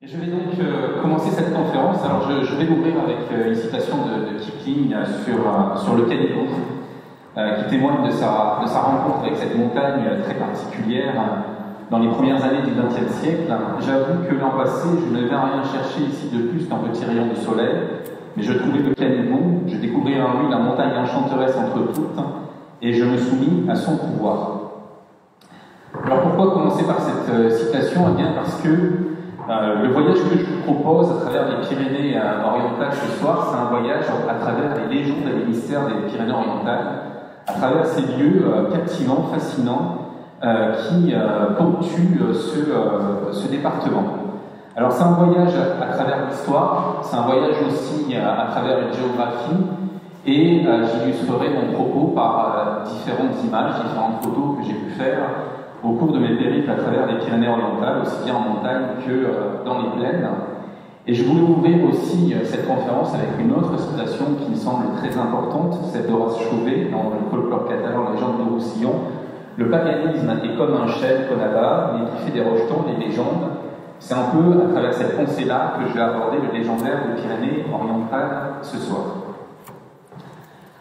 Et je vais donc commencer cette conférence. Alors je vais l'ouvrir avec une citation de Kipling sur le Canigou, qui témoigne de sa rencontre avec cette montagne très particulière dans les premières années du XXe siècle. J'avoue que l'an passé, je ne viens rien chercher ici de plus qu'un petit rayon de soleil, mais je trouvais le Canigou, je découvrais en lui la montagne enchanteresse entre toutes, et je me soumis à son pouvoir. Alors pourquoi commencer par cette citation? Eh bien parce que le voyage que je vous propose à travers les Pyrénées orientales ce soir, c'est un voyage à travers les légions et les mystères des Pyrénées-Orientales, à travers ces lieux captivants, fascinants, qui ponctuent ce département. Alors c'est un voyage à travers l'histoire, c'est un voyage aussi à travers une géographie, et j'illustrerai mon propos par différentes images, différentes photos que j'ai pu faire au cours de mes périples à travers les Pyrénées-Orientales, aussi bien en montagne que dans les plaines. Et je voulais ouvrir aussi cette conférence avec une autre citation qui me semble très importante, celle d'Horace Chauvet dans le folklore catalan, la légende de Roussillon. Le paganisme est comme un chêne qu'on abat, mais qui fait des rejetons, des légendes. C'est un peu à travers cette pensée-là que je vais aborder le légendaire des Pyrénées-Orientales ce soir.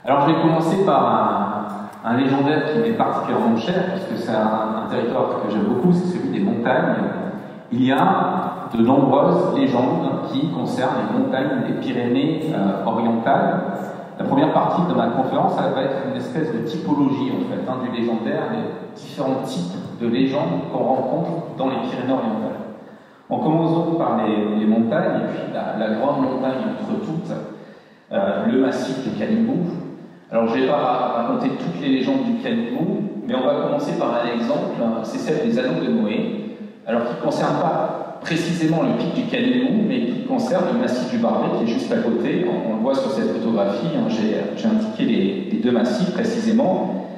Alors je vais commencer par un légendaire qui m'est particulièrement cher, puisque c'est un territoire que j'aime beaucoup, c'est celui des montagnes. Il y a de nombreuses légendes qui concernent les montagnes des Pyrénées orientales. La première partie de ma conférence, elle va être une espèce de typologie en fait, du légendaire, les différents types de légendes qu'on rencontre dans les Pyrénées orientales. On commence donc par les montagnes, et puis la grande montagne entre toutes, le massif du Canigou. Alors, je ne vais pas raconter toutes les légendes du Canigou, mais on va commencer par un exemple, c'est celle des Anneaux de Noé, alors qui ne concerne pas précisément le pic du Canigou, mais qui concerne le massif du Barbet, qui est juste à côté. On le voit sur cette photographie, j'ai indiqué les deux massifs précisément.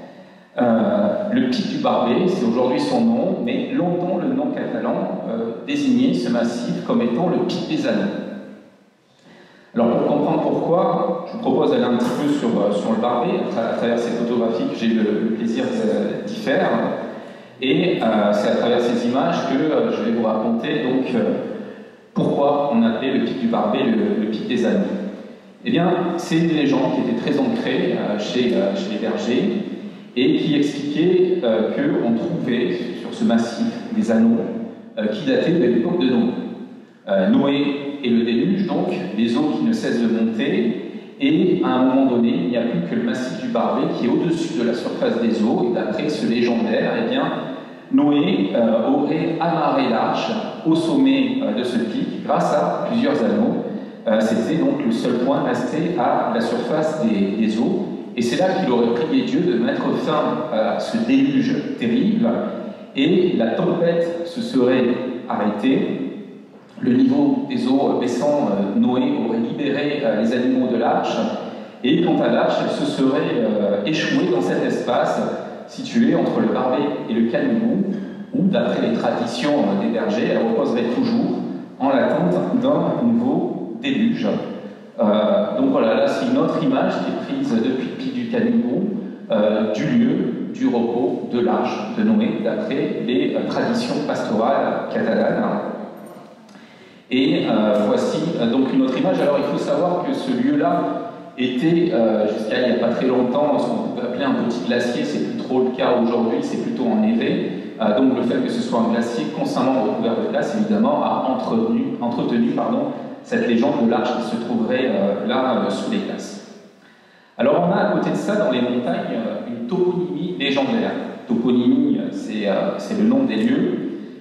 Le pic du Barbet, c'est aujourd'hui son nom, mais longtemps le nom catalan désignait ce massif comme étant le pic des Anneaux. Alors pour comprendre pourquoi, je vous propose d'aller un petit peu sur le Barbet, à travers ces photographies que j'ai eu le plaisir d'y faire. Et c'est à travers ces images que je vais vous raconter donc pourquoi on appelait le pic du Barbet le pic des Anneaux. Eh bien, c'est une légende qui était très ancrée chez les bergers et qui expliquait qu'on trouvait sur ce massif des anneaux qui dataient de l'époque de Noé. Noé et le déluge, donc, les eaux qui ne cessent de monter, et à un moment donné, il n'y a plus que le massif du Barbet qui est au-dessus de la surface des eaux, et d'après ce légendaire, eh bien, Noé aurait amarré l'arche au sommet de ce pic grâce à plusieurs anneaux. C'était donc le seul point resté à la surface des eaux, et c'est là qu'il aurait prié Dieu de mettre fin à ce déluge terrible, et la tempête se serait arrêtée. Le niveau des eaux baissant, Noé aurait libéré les animaux de l'arche, et quant à l'arche, elle se serait échouée dans cet espace situé entre le Barbet et le Canigou, où, d'après les traditions des bergers, elle reposerait toujours en l'attente d'un nouveau déluge. Donc voilà, là c'est une autre image qui est prise depuis le pic du Canigou, du lieu du repos de l'arche de Noé, d'après les traditions pastorales catalanes. Et voici donc une autre image. Alors il faut savoir que ce lieu-là était, jusqu'à il n'y a pas très longtemps, ce qu'on peut appeler un petit glacier. C'est plus trop le cas aujourd'hui, c'est plutôt ennevé. Donc le fait que ce soit un glacier constamment recouvert de glace, évidemment, a entretenu cette légende de l'arche qui se trouverait là sous les glaces. Alors on a à côté de ça, dans les montagnes, une toponymie légendaire. Toponymie, c'est le nom des lieux.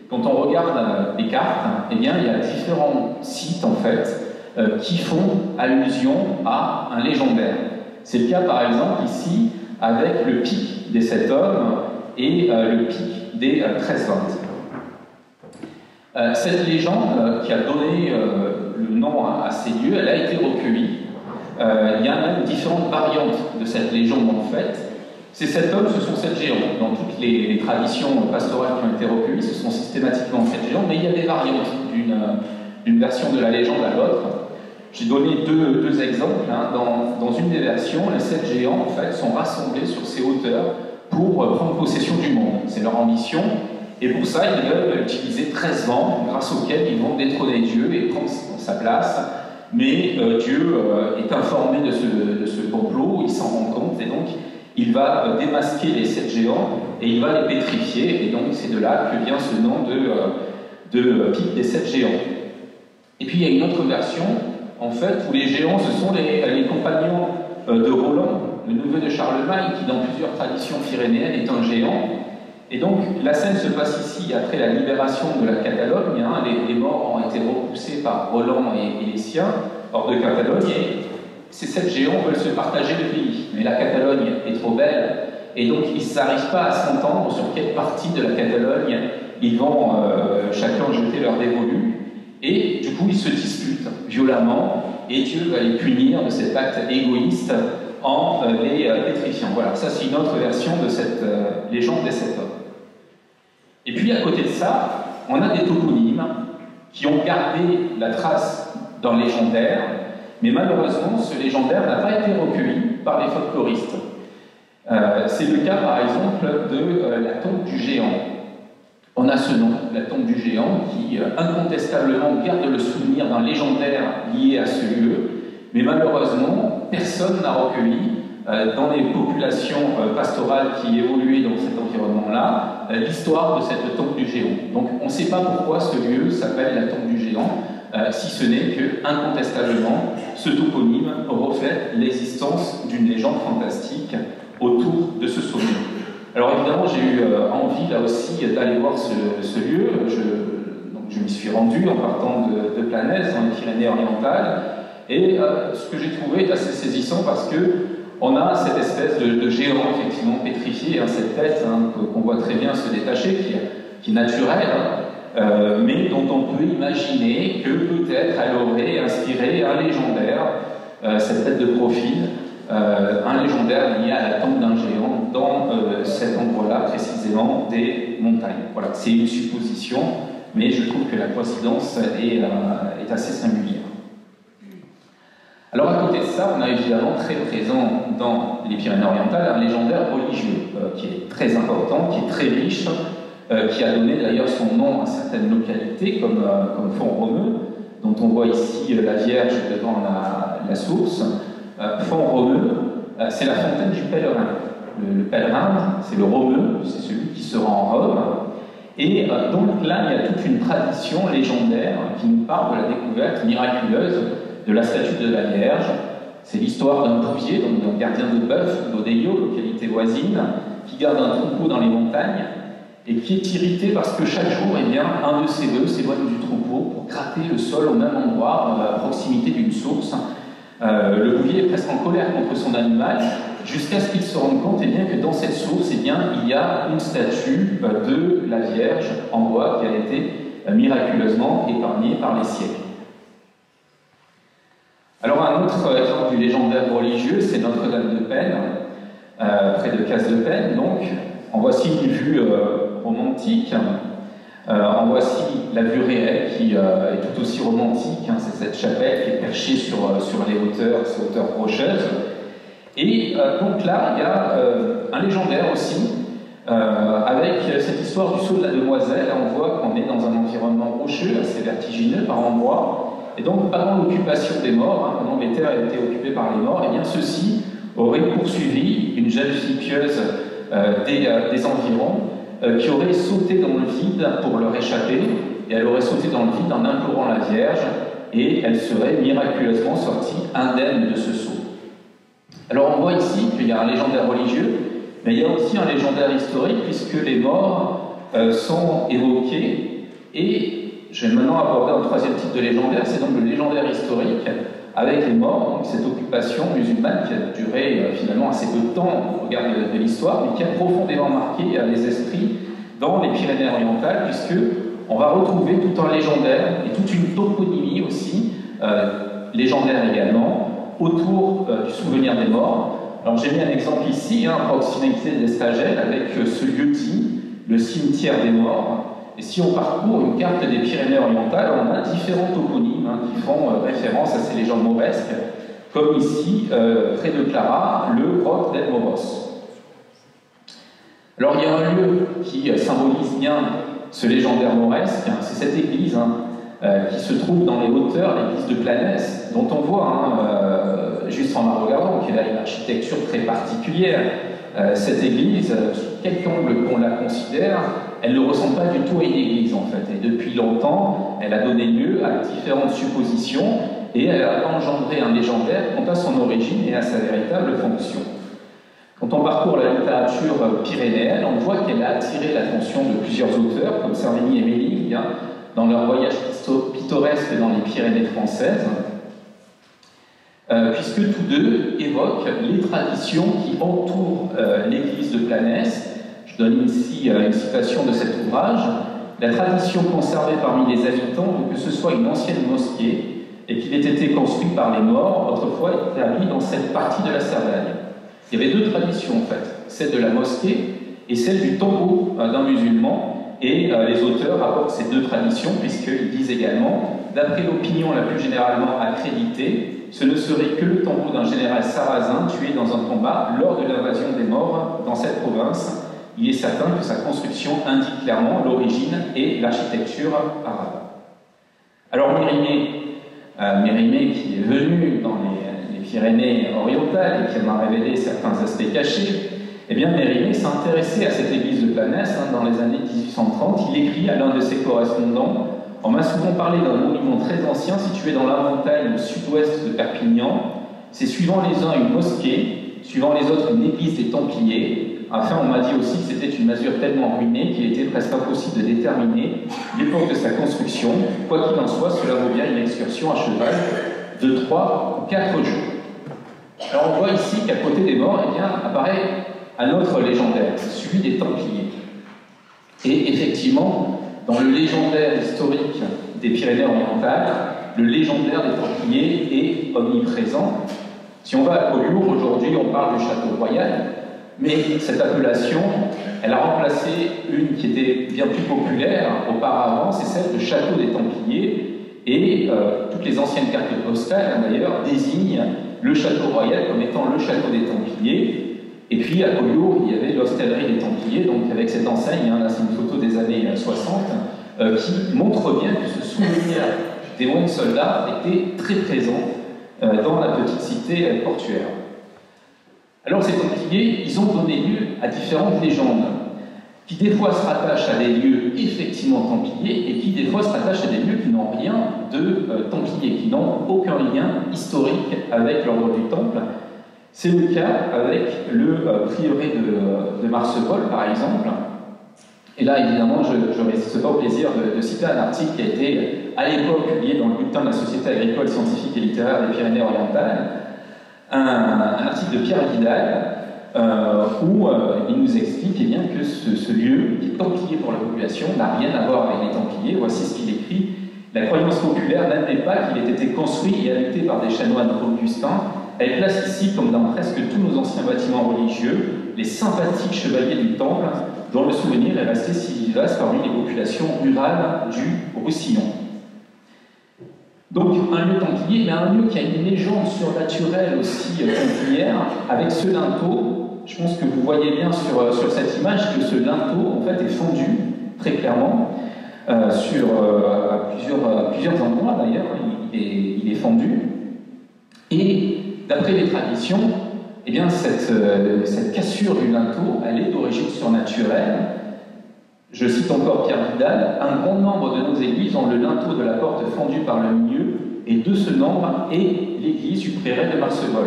Quand on regarde les cartes, eh bien, il y a différents sites en fait qui font allusion à un légendaire. C'est le cas par exemple ici avec le pic des 7 hommes et le pic des 13 hommes. Cette légende qui a donné le nom à ces lieux, elle a été recueillie. Il y a même différentes variantes de cette légende en fait. Ces 7 hommes, ce sont 7 géants. Dans toutes les traditions pastorales qui ont été recueillies, ce sont systématiquement 7 géants, mais il y a des variantes d'une version de la légende à l'autre. J'ai donné deux exemples. Dans une des versions, les 7 géants en fait, sont rassemblés sur ces hauteurs pour prendre possession du monde. C'est leur ambition. Et pour ça, ils veulent utiliser 13 vents, grâce auxquels ils vont détrôner Dieu et prendre sa place. Mais Dieu est informé de ce complot, il s'en rend compte, et donc il va démasquer les 7 géants, et il va les pétrifier, et donc c'est de là que vient ce nom de pic des 7 géants. Et puis il y a une autre version, en fait, où les géants, ce sont les compagnons de Roland, le neveu de Charlemagne, qui dans plusieurs traditions pyrénéennes est un géant. Et donc la scène se passe ici après la libération de la Catalogne. Hein, les morts ont été repoussés par Roland et les siens hors de Catalogne, et ces 7 géants veulent se partager le pays. Mais la Catalogne est trop belle, et donc ils n'arrivent pas à s'entendre sur quelle partie de la Catalogne ils vont chacun jeter leur dévolu. Et du coup, ils se disputent violemment, et Dieu va les punir de cet acte égoïste en les pétrifiant. Voilà, ça c'est une autre version de cette légende des 7 hommes. Et puis à côté de ça, on a des toponymes qui ont gardé la trace dans le légendaire, mais malheureusement, ce légendaire n'a pas été recueilli par les folkloristes. C'est le cas par exemple de la tombe du géant. On a ce nom, la tombe du géant, qui incontestablement garde le souvenir d'un légendaire lié à ce lieu, mais malheureusement, personne n'a recueilli dans les populations pastorales qui évoluaient dans cet environnement-là l'histoire de cette tombe du géant. Donc on ne sait pas pourquoi ce lieu s'appelle la tombe du géant, si ce n'est que, incontestablement, ce toponyme reflète l'existence d'une légende fantastique autour de ce sommet. Alors évidemment, j'ai eu envie là aussi d'aller voir ce lieu. Je m'y suis rendu en partant de Planès, dans les Pyrénées-Orientales, et ce que j'ai trouvé est assez saisissant parce que on a cette espèce de géant effectivement pétrifié, hein, cette tête hein, qu'on voit très bien se détacher, qui est naturelle, mais dont on peut imaginer que peut-être elle aurait inspiré un légendaire, cette tête de profil, un légendaire lié à la tombe d'un géant dans cet endroit-là précisément des montagnes. Voilà, c'est une supposition, mais je trouve que la coïncidence est assez singulière. Alors à côté de ça, on a évidemment très présent dans les Pyrénées-Orientales un légendaire religieux qui est très important, qui est très riche, qui a donné d'ailleurs son nom à certaines localités comme Font-Romeu, dont on voit ici la Vierge devant la source. Font-Romeu, c'est la fontaine du pèlerin. Le pèlerin, c'est le Romeu, c'est celui qui se rend en Rome. Et donc là, il y a toute une tradition légendaire qui nous parle de la découverte miraculeuse de la statue de la Vierge. C'est l'histoire d'un bouvier, donc d'un gardien de bœuf d'Odeio, localité voisine, qui garde un troupeau dans les montagnes et qui est irrité parce que chaque jour, eh bien, un de ces bœufs s'éloigne du troupeau pour gratter le sol au même endroit, à proximité d'une source. Le bouvier est presque en colère contre son animal, jusqu'à ce qu'il se rende compte eh bien, que dans cette source, eh bien, il y a une statue de la Vierge en bois qui a été miraculeusement épargnée par les siècles. Alors un autre exemple du légendaire religieux, c'est Notre-Dame de Penne, près de Case-de-Penne. Donc, en voici une vue romantique. En voici la vue réelle qui est tout aussi romantique. Hein, c'est cette chapelle qui est perchée sur les hauteurs, ces hauteurs rocheuses. Et donc là, il y a un légendaire aussi, avec cette histoire du saut de la demoiselle. Là, on voit qu'on est dans un environnement rocheux, assez vertigineux par endroits. Et donc, pendant l'occupation des morts, hein, pendant que les terres étaient occupées par les morts, eh bien, ceux-ci auraient poursuivi une jeune fille pieuse des environs, qui aurait sauté dans le vide pour leur échapper, et elle aurait sauté dans le vide en implorant la Vierge, et elle serait miraculeusement sortie indemne de ce saut. Alors on voit ici qu'il y a un légendaire religieux, mais il y a aussi un légendaire historique, puisque les morts sont évoqués, et je vais maintenant aborder un troisième type de légendaire, c'est donc le légendaire historique, avec les morts, donc cette occupation musulmane qui a duré finalement assez peu de temps au regard de l'histoire, mais qui a profondément marqué les esprits dans les Pyrénées-Orientales, puisque on va retrouver tout un légendaire et toute une toponymie aussi, légendaire également, autour du souvenir des morts. Alors j'ai mis un exemple ici, à proximité d'Estagel, avec ce lieu-dit, le cimetière des morts. Et si on parcourt une carte des Pyrénées-Orientales, on a différents toponymes qui font référence à ces légendes mauresques, comme ici, près de Clara, le roc d'El Moros. Alors il y a un lieu qui symbolise bien ce légendaire mauresque, c'est cette église qui se trouve dans les hauteurs, l'église de Planès, dont on voit, juste en la regardant, qu'elle a une architecture très particulière. Cette église, sous quelque angle qu'on la considère, elle ne ressemble pas du tout à une église en fait. Et depuis longtemps, elle a donné lieu à différentes suppositions et elle a engendré un légendaire quant à son origine et à sa véritable fonction. Quand on parcourt la littérature pyrénéenne, on voit qu'elle a attiré l'attention de plusieurs auteurs, comme Cerveny et Méling, dans leur voyage pittoresque dans les Pyrénées françaises, puisque tous deux évoquent les traditions qui entourent l'église de Planès. Je donne ici une citation de cet ouvrage. La tradition conservée parmi les habitants veut que ce soit une ancienne mosquée et qu'il ait été construit par les morts, autrefois établi dans cette partie de la Cerdagne. Il y avait deux traditions en fait, celle de la mosquée et celle du tombeau d'un musulman, et les auteurs rapportent ces deux traditions puisqu'ils disent également, d'après l'opinion la plus généralement accréditée, ce ne serait que le tombeau d'un général sarrasin tué dans un combat lors de l'invasion des morts dans cette province. Il est certain que sa construction indique clairement l'origine et l'architecture arabe. Alors Mérimée qui est venu dans les Pyrénées orientales et qui m'a révélé certains aspects cachés, eh bien Mérimée s'est intéressé à cette église de Planès dans les années 1830. Il écrit à l'un de ses correspondants: on m'a souvent parlé d'un monument très ancien situé dans la montagne au sud-ouest de Perpignan. C'est suivant les uns une mosquée, suivant les autres une église des Templiers. Enfin, on m'a dit aussi que c'était une masure tellement ruinée qu'il était presque impossible de déterminer l'époque de sa construction. Quoi qu'il en soit, cela vaut bien une excursion à cheval de 3 ou 4 jours. Alors on voit ici qu'à côté des morts, eh bien, apparaît un autre légendaire, celui des Templiers. Et effectivement, dans le légendaire historique des Pyrénées-Orientales, le légendaire des Templiers est omniprésent. Si on va à Collioure, aujourd'hui on parle du Château Royal, mais cette appellation, elle a remplacé une qui était bien plus populaire auparavant, c'est celle de Château des Templiers, et toutes les anciennes cartes postales d'ailleurs désignent le Château Royal comme étant le Château des Templiers. Et puis à Collioure, il y avait l'hostellerie des Templiers, donc avec cette enseigne, là c'est une photo des années 60, qui montre bien que ce souvenir des moines soldats était très présent dans la petite cité portuaire. Alors ces Templiers, ils ont donné lieu à différentes légendes, qui des fois se rattachent à des lieux effectivement Templiers, et qui des fois se rattachent à des lieux qui n'ont rien de Templiers, qui n'ont aucun lien historique avec l'ordre du Temple. C'est le cas avec le prieuré de Marcevol, par exemple. Et là, évidemment, je ne résiste pas au plaisir de citer un article qui a été, à l'époque, publié dans le bulletin de la Société agricole, scientifique et littéraire des Pyrénées-Orientales, un article de Pierre Vidal, où il nous explique eh bien, que ce lieu, qui est templier pour la population, n'a rien à voir avec les Templiers. Voici ce qu'il écrit. La croyance populaire n'admet pas qu'il ait été construit et habité par des chanoines augustins. Elle place ici, comme dans presque tous nos anciens bâtiments religieux, les sympathiques chevaliers du Temple, dont le souvenir est resté si vivace parmi les populations rurales du Roussillon. Donc un lieu templier, mais un lieu qui a une légende surnaturelle aussi templière, avec ce linteau. Je pense que vous voyez bien sur cette image que ce linteau en fait est fendu, très clairement, à plusieurs endroits d'ailleurs, il est fendu. Et d'après les traditions, eh bien, cette cassure du linteau, elle est d'origine surnaturelle. Je cite encore Pierre Vidal, un grand nombre de nos églises ont le linteau de la porte fendu par le milieu, et de ce nombre est l'église du prieuré de Marcevol.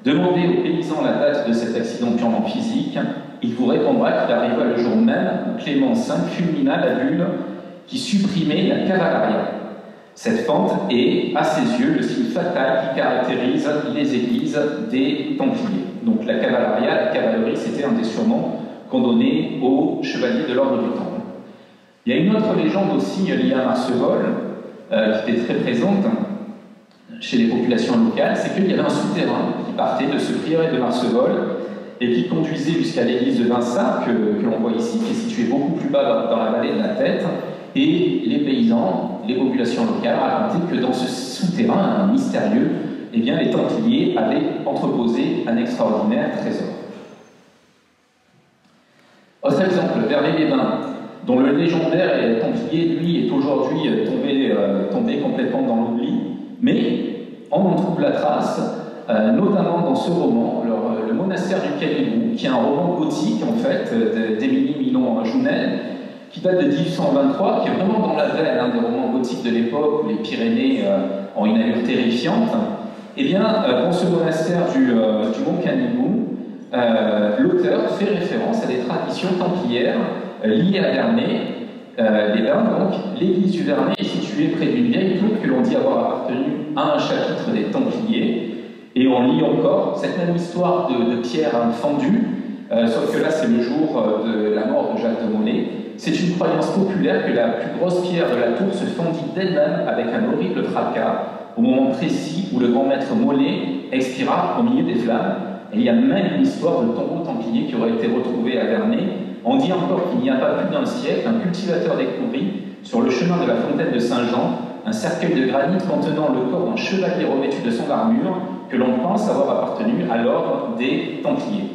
Demandez aux paysans la date de cet accident purement physique, il vous répondra qu'il arriva le jour même où Clément V fulmina la bulle qui supprimait la cavalaria. Cette fente est, à ses yeux, le signe fatal qui caractérise les églises des Templiers. Donc la cavalaria, la cavalerie, c'était un des surnoms qu'on donnait aux chevaliers de l'ordre du Temple. Il y a une autre légende aussi liée à Marcevol, qui était très présente chez les populations locales, c'est qu'il y avait un souterrain qui partait de ce prieuré de Marcevol et qui conduisait jusqu'à l'église de Vinsart, que l'on voit ici, qui est située beaucoup plus bas dans la vallée de la Tête. Et les paysans, les populations locales racontaient que dans ce souterrain mystérieux, eh bien, les Templiers avaient entreposé un extraordinaire trésor. Autre exemple, vers les Bains, dont le légendaire Templier, lui, est aujourd'hui tombé complètement dans l'oubli, mais on en trouve la trace, notamment dans ce roman, le monastère du Calibou, qui est un roman gothique, en fait, d'Émilie Milon-Jounel, qui date de 1823, qui est vraiment dans la veine des romans gothiques de l'époque, où les Pyrénées ont une allure terrifiante. Eh bien, dans ce monastère du Mont Calibou, l'auteur fait référence à des traditions templières liées à Vernay. Les Bains, donc, l'église du Vernay est située près d'une vieille tour que l'on dit avoir appartenu à un chapitre des Templiers. Et on lit encore cette même histoire de pierre fendue, sauf que là c'est le jour de la mort de Jacques de Molay. C'est une croyance populaire que la plus grosse pierre de la tour se fendit d'elle-même avec un horrible fracas au moment précis où le grand maître Molay expira au milieu des flammes. Et il y a même une histoire de tombeau templier qui aurait été retrouvé à Vernay. On dit encore qu'il n'y a pas plus d'un siècle, un cultivateur découvrit, sur le chemin de la fontaine de Saint-Jean, un cercueil de granit contenant le corps d'un chevalier revêtu de son armure que l'on pense avoir appartenu à l'ordre des Templiers.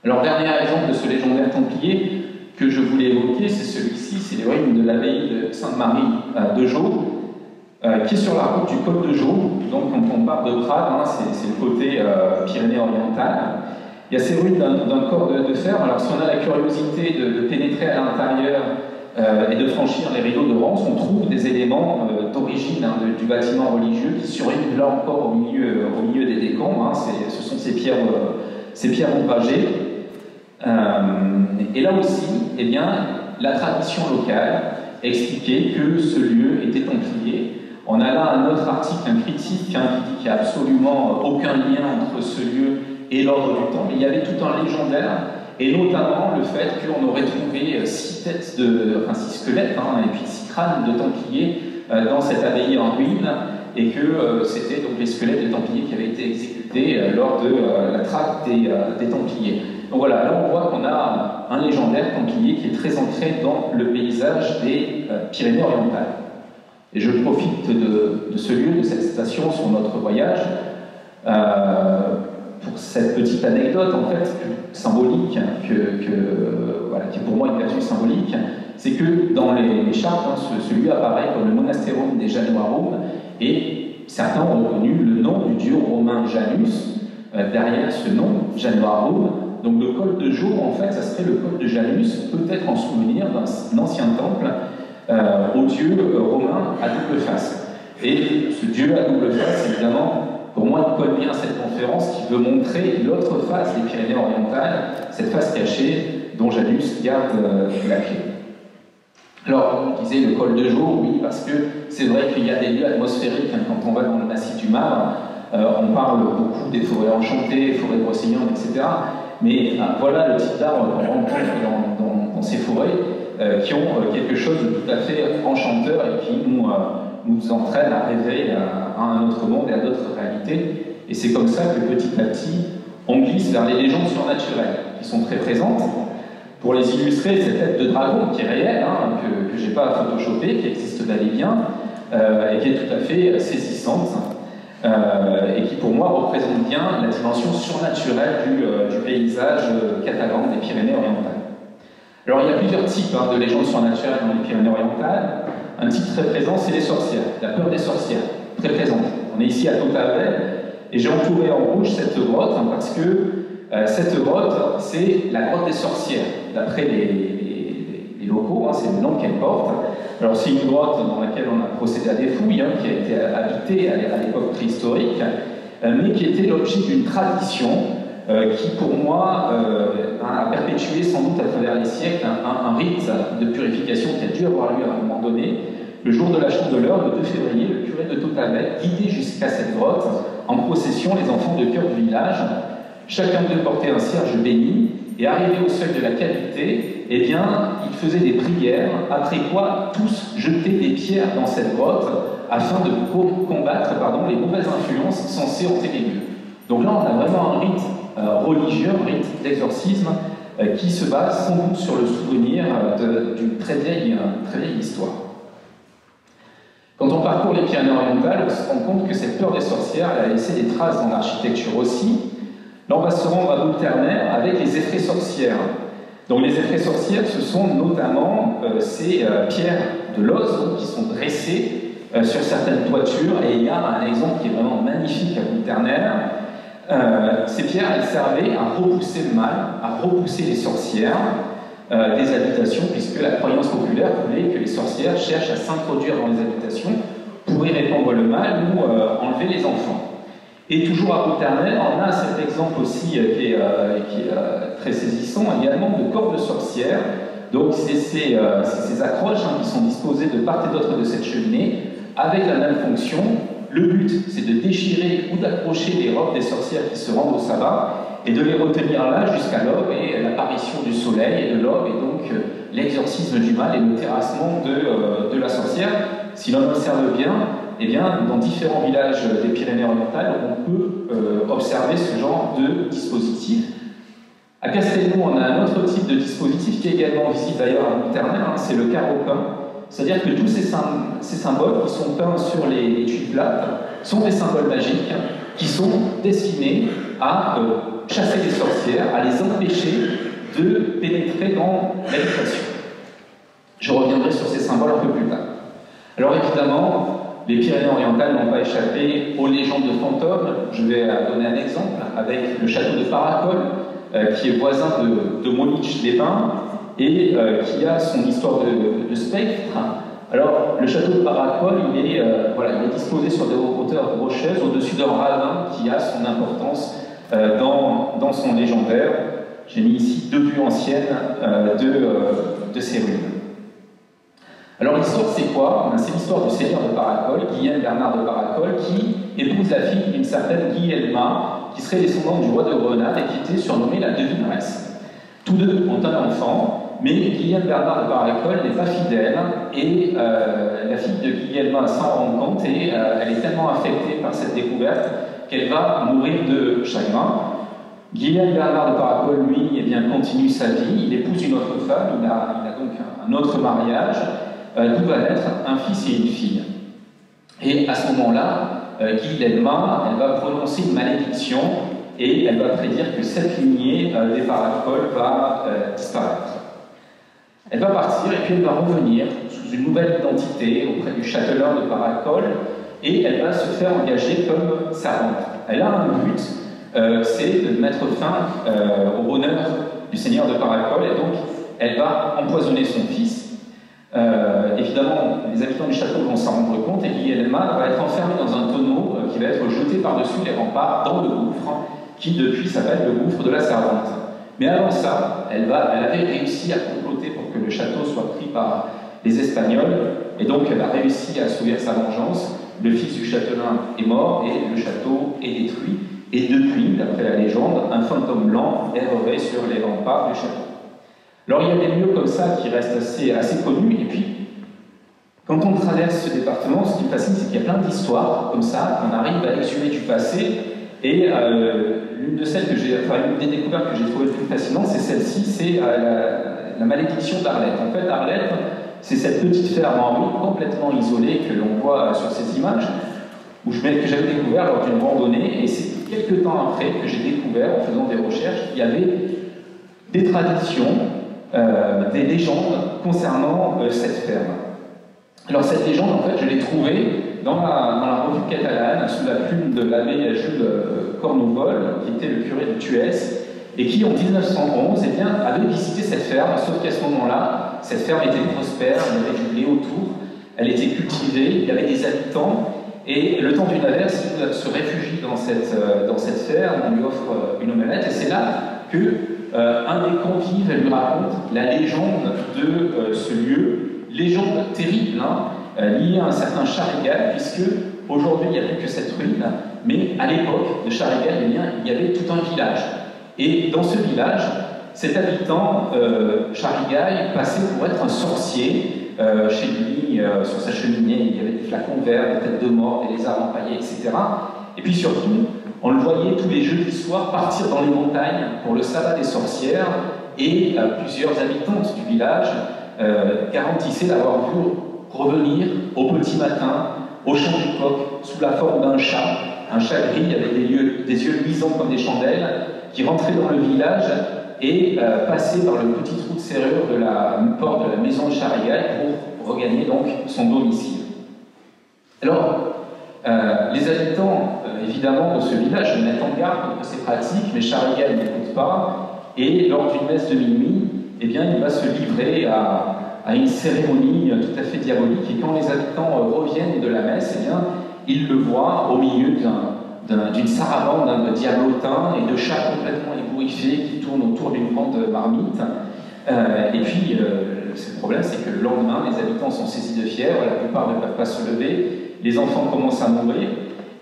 Alors, dernier exemple de ce légendaire Templier que je voulais évoquer, c'est celui-ci, c'est les ruines de l'abbaye de Sainte-Marie de Jaux, qui est sur la route du col de Jaux. Donc, quand on part de Prades, c'est le côté Pyrénées-Orientales. Il y a ces ruines d'un corps de fer. Alors, si on a la curiosité de pénétrer à l'intérieur et de franchir les rideaux de Rance, on trouve des éléments d'origine du bâtiment religieux qui survivent là encore au milieu des décombres. Ce sont ces pierres ouvragées. Et là aussi, eh bien, la tradition locale expliquait que ce lieu était templier. On a là un autre article, un critique, qui dit qu'il n'y a absolument aucun lien entre ce lieu et l'ordre du temps, mais il y avait tout un légendaire, et notamment le fait qu'on aurait trouvé 6 squelettes, et puis 6 crânes de Templiers dans cette abbaye en ruine, et que c'était donc les squelettes de Templiers qui avaient été exécutés lors de la traque des Templiers. Donc voilà, là on voit qu'on a un légendaire Templier qui est très ancré dans le paysage des Pyrénées-Orientales. Et je profite de ce lieu, de cette station sur notre voyage, pour cette petite anecdote en fait symbolique, qui est pour moi une vertu symbolique, c'est que dans les chartes, ce lieu apparaît comme le monastérum des Januarum, et certains ont reconnu le nom du dieu romain Janus derrière ce nom, Januarum. Donc le col de Jaux, en fait, ça serait le col de Janus, peut-être en souvenir d'un ancien temple au dieu romain à double face. Et ce dieu à double face, évidemment, pour moi, il colle bien à cette conférence qui veut montrer l'autre face des Pyrénées-Orientales, cette face cachée dont Janus garde la clé. Alors, on disait le col de Jaux, oui, parce que c'est vrai qu'il y a des lieux atmosphériques, quand on va dans le massif du Marne, on parle beaucoup des forêts enchantées, forêts de Brocéliande, etc. Mais voilà le type d'arbres qu'on rencontre dans ces forêts qui ont quelque chose de tout à fait enchanteur et qui nous entraînent à rêver à un autre monde et à d'autres réalités. Et c'est comme ça que petit à petit, on glisse vers les légendes surnaturelles qui sont très présentes. Pour les illustrer, cette tête de dragon qui est réelle, que je n'ai pas photoshopée, qui existe bel et bien, et qui est tout à fait saisissante, et qui pour moi représente bien la dimension surnaturelle du paysage catalan des Pyrénées-Orientales. Alors il y a plusieurs types de légendes surnaturelles dans les Pyrénées-Orientales. Un type très présent, c'est les sorcières, la peur des sorcières, très présente. On est ici à Tautavel, et j'ai entouré en rouge cette grotte, parce que cette grotte, c'est la grotte des sorcières, d'après les locaux, c'est le nom qu'elle porte. Alors c'est une grotte dans laquelle on a procédé à des fouilles, qui a été habitée à l'époque préhistorique, mais qui était l'objet d'une tradition qui, pour moi, a perpétué sans doute à travers les siècles un rite de purification qui a dû avoir lieu à un moment donné. Le jour de la Chandeleur, le 2 février, le curé de Tautavel guidait jusqu'à cette grotte en procession les enfants de chœur du village. Chacun d'eux portait un cierge béni, et arrivé au seuil de la cavité, eh bien, ils faisaient des prières, après quoi tous jetaient des pierres dans cette grotte afin de combattre les mauvaises influences censées hanter les lieux. Donc là, on a vraiment un rite religieux, un rite d'exorcisme qui se base sans doute sur le souvenir d'une très vieille histoire. Quand on parcourt les Pyrénées-Orientales, on se rend compte que cette peur des sorcières elle a laissé des traces dans l'architecture aussi. Là, on va se rendre à Boulterner avec les effets sorcières. Donc les effets sorcières, ce sont notamment ces pierres de l'os qui sont dressées sur certaines toitures, et il y a un exemple qui est vraiment magnifique à Witterner. Ces pierres, elles servaient à repousser le mal, à repousser les sorcières des habitations, puisque la croyance populaire voulait que les sorcières cherchent à s'introduire dans les habitations pour y répandre le mal ou enlever les enfants. Et toujours à Witterner, on a cet exemple aussi qui est très saisissant, également de corps de sorcières. Donc c'est ces accroches qui sont disposées de part et d'autre de cette cheminée, avec la même fonction. Le but, c'est de déchirer ou d'accrocher les robes des sorcières qui se rendent au sabbat, et de les retenir là jusqu'à l'aube et l'apparition du soleil et de l'aube, et donc l'exorcisme du mal et le terrassement de la sorcière. Si l'on observe bien, eh bien, dans différents villages des Pyrénées-Orientales, on peut observer ce genre de dispositif. À Castelnau, on a un autre type de dispositif qui est également visible d'ailleurs à Witterner, c'est le carreau peint. C'est-à-dire que tous ces symboles qui sont peints sur les tuiles plates sont des symboles magiques qui sont destinés à chasser les sorcières, à les empêcher de pénétrer dans l'habitation. Je reviendrai sur ces symboles un peu plus tard. Alors évidemment, les Pyrénées-Orientales n'ont pas échappé aux légendes de fantômes. Je vais donner un exemple avec le château de Paracol, qui est voisin de Monich-les-Pins et qui a son histoire de spectre. Alors, le château de Paracol, il est disposé sur des hauteurs rocheuses au-dessus d'un ravin qui a son importance dans son légendaire. J'ai mis ici 2 vues anciennes de ces ruines. Alors l'histoire c'est quoi? C'est l'histoire du seigneur de Paracol, Guillaume Bernard de Paracol, qui épouse la fille d'une certaine Guilhelma, qui serait descendante du roi de Grenade et qui était surnommée la devineresse. Tous deux ont un enfant, mais Guillaume Bernard de Paracol n'est pas fidèle, et la fille de Guilhelma s'en rend compte, et elle est tellement affectée par cette découverte qu'elle va mourir de chagrin. Guillaume Bernard de Paracol, lui, eh bien, continue sa vie, il épouse une autre femme, il a donc un autre mariage, d'où va naître un fils et une fille. Et à ce moment-là, Guilhelma, elle va prononcer une malédiction et elle va prédire que cette lignée des Paracol va disparaître. Elle va partir et puis elle va revenir sous une nouvelle identité auprès du châtelain de Paracol et elle va se faire engager comme servante. Elle a un but, c'est de mettre fin au bonheur du seigneur de Paracol, et donc elle va empoisonner son fils. Évidemment, les habitants du château vont s'en rendre compte, et Guilhelma va être enfermée dans un tonneau qui va être jeté par-dessus les remparts dans le gouffre, qui depuis s'appelle le gouffre de la Servante. Mais avant ça, elle avait réussi à comploter pour que le château soit pris par les Espagnols, et donc elle a réussi à assouvir sa vengeance. Le fils du châtelain est mort et le château est détruit. Et depuis, d'après la légende, un fantôme blanc errerait sur les remparts du château. Alors il y a des lieux comme ça qui restent assez connus, et puis quand on traverse ce département, ce qui me fascine, c'est qu'il y a plein d'histoires comme ça, qu'on arrive à exhumer du passé, et l'une des découvertes que j'ai trouvées le plus fascinantes, c'est celle-ci, c'est la malédiction d'Arlette. En fait, Arlette, c'est cette petite ferme en ruine complètement isolée que l'on voit sur ces images, que j'avais découvert lors d'une randonnée, et c'est quelques temps après que j'ai découvert, en faisant des recherches, qu'il y avait des traditions, des légendes concernant cette ferme. Alors cette légende, en fait, je l'ai trouvée dans la revue catalane, sous la plume de l'abbé Jules Cornouvols, qui était le curé de Thuès, et qui, en 1911, eh bien, avait visité cette ferme, sauf qu'à ce moment-là, cette ferme était prospère, il y avait du blé autour, elle était cultivée, il y avait des habitants, et le temps d'une averse, il se réfugie dans cette ferme, on lui offre une omelette, et c'est là que un des convives lui raconte la légende de ce lieu, légende terrible, liée à un certain Charigal, puisque aujourd'hui il n'y a plus que cette ruine, mais à l'époque de Charigal, il y avait tout un village. Et dans ce village, cet habitant, Charigal, passait pour être un sorcier. Chez lui, sur sa cheminée, il y avait des flacons verts, des têtes de mort, des lézards empaillés, etc. Et puis surtout, on le voyait tous les jeudis soirs partir dans les montagnes pour le sabbat des sorcières, et plusieurs habitantes du village garantissaient d'avoir vu revenir au petit matin, au chant du coq, sous la forme d'un chat gris avec des yeux luisants comme des chandelles, qui rentrait dans le village et passer par le petit trou de serrure de la porte de la maison de Charigaï pour regagner donc son domicile. Alors, les habitants, évidemment, de ce village mettent en garde contre ces pratiques, mais Charigaï n'écoute pas, et lors d'une messe de minuit, eh bien, il va se livrer à une cérémonie tout à fait diabolique, et quand les habitants reviennent de la messe, eh bien, ils le voient au milieu d'une sarabande de diablotins et de chats complètement ébouriffés qui tournent autour d'une grande marmite. Et puis, le problème, c'est que le lendemain, les habitants sont saisis de fièvre, la plupart ne peuvent pas se lever, les enfants commencent à mourir,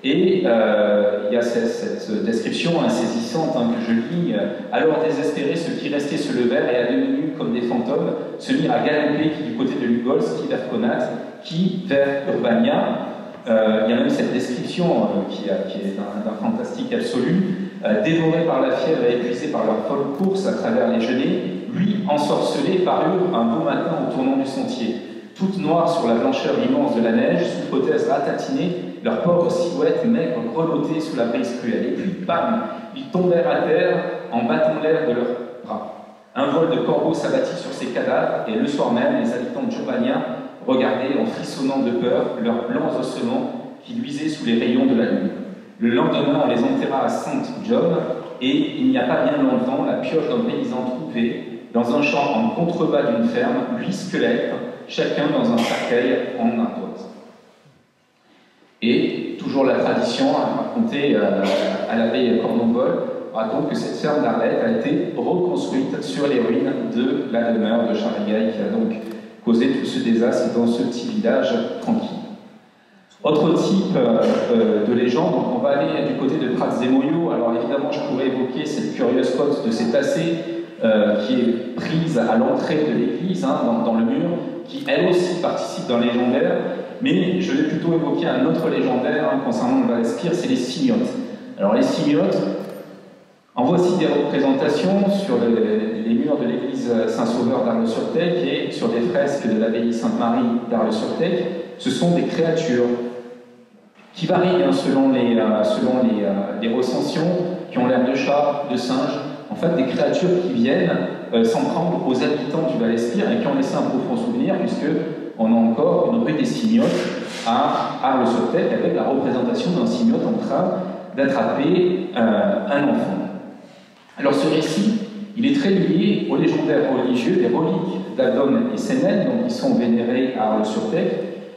et il y a cette description insaisissante que je lis. Alors désespérés, ceux qui restaient se levèrent et à demi nus comme des fantômes se mirent à galoper qui du côté de Lugolsk, qui vers Konat, qui vers Urbania. Il y a même cette description qui est d'un fantastique absolu. Dévorés par la fièvre et épuisés par leur folle course à travers les genêts, lui, ensorcelé, parurent un beau matin au tournant du sentier. Toutes noires sur la blancheur immense de la neige, sous prothèses ratatinée, leurs pauvres silhouettes maigres grelottées sous la brise cruelle. Et puis, bam, ils tombèrent à terre en battant l'air de leurs bras. Un vol de corbeaux s'abattit sur ces cadavres, et le soir même, les habitants de Jobania regardaient en frissonnant de peur leurs blancs ossements qui luisaient sous les rayons de la lune. Le lendemain, on les enterra à Sainte-Job, et il n'y a pas bien longtemps, la pioche d'un paysan trouvé dans un champ en contrebas d'une ferme, 8 squelettes, chacun dans un cercueil en ardoise. Et toujours la tradition racontée à l'abbaye Cornonvol raconte que cette ferme d'Arlette a été reconstruite sur les ruines de la demeure de Charigaï, qui a donc causé tout ce désastre dans ce petit village tranquille. Autre type de légende, donc on va aller du côté de Prats-Zemoyo. Alors évidemment, je pourrais évoquer cette curieuse côte de cétacés qui est prise à l'entrée de l'église, dans le mur, qui elle aussi participe d'un légendaire, mais je vais plutôt évoquer un autre légendaire concernant le Val-Espire, c'est les cygnotes. Alors les cygnotes, en voici des représentations sur les murs de l'église Saint-Sauveur d'Arles-sur-Tech et sur des fresques de l'abbaye Sainte-Marie d'Arles-sur-Tech. Ce sont des créatures qui varient selon les recensions, qui ont l'air de chats, de singes, en fait des créatures qui viennent s'en prendre aux habitants du Val-Espire et qui ont laissé un profond souvenir, puisqu'on a encore une rue des cygnotes à Arles-sur-Tech avec la représentation d'un cygnote en train d'attraper un enfant. Alors ce récit, il est très lié aux légendaires religieux des reliques d'Adon et Sénène, donc qui sont vénérés à Arles-sur-Tech,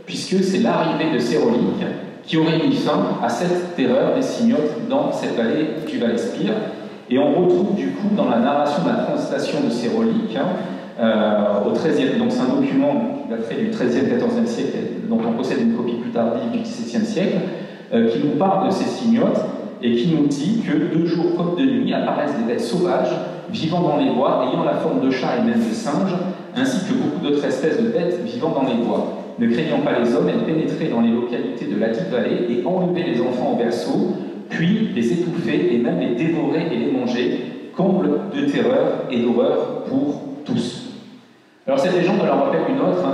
puisque c'est l'arrivée de ces reliques qui aurait mis fin à cette terreur des cygnotes dans cette vallée du Val-Espire. Et on retrouve du coup dans la narration de la translation de ces reliques, au XIIIe, donc c'est un document qui daterait du XIIIe, XIVe siècle, dont on possède une copie plus tardive du XVIIe siècle, qui nous parle de ces cygnotes et qui nous dit que de jour comme de nuit apparaissent des bêtes sauvages vivant dans les bois, ayant la forme de chats et même de singes, ainsi que beaucoup d'autres espèces de bêtes vivant dans les bois. Ne craignant pas les hommes, elles pénétraient dans les localités de la dite vallée et enlevaient les enfants au berceau, puis les étouffer et même les dévorer et les manger, comble de terreur et d'horreur pour tous. Alors cette légende, on en rappelle une autre,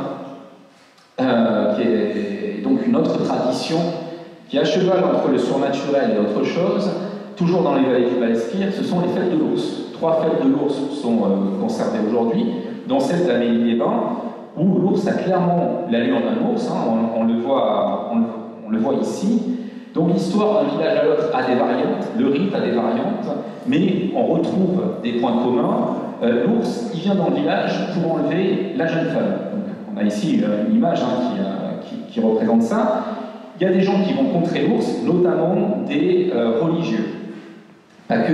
qui est donc une autre tradition, qui est à cheval entre le surnaturel et autre chose, toujours dans les vallées du Val-Espire, ce sont les fêtes de l'ours. 3 fêtes de l'ours sont conservées aujourd'hui, dont celle d'Amélie-les-Bains, où l'ours a clairement l'allure d'un ours, on le voit ici. Donc l'histoire d'un village à l'autre a des variantes, le rite a des variantes, mais on retrouve des points communs. L'ours, il vient dans le village pour enlever la jeune femme. Donc, on a ici une image qui représente ça. Il y a des gens qui vont contrer l'ours, notamment des religieux. Pas que.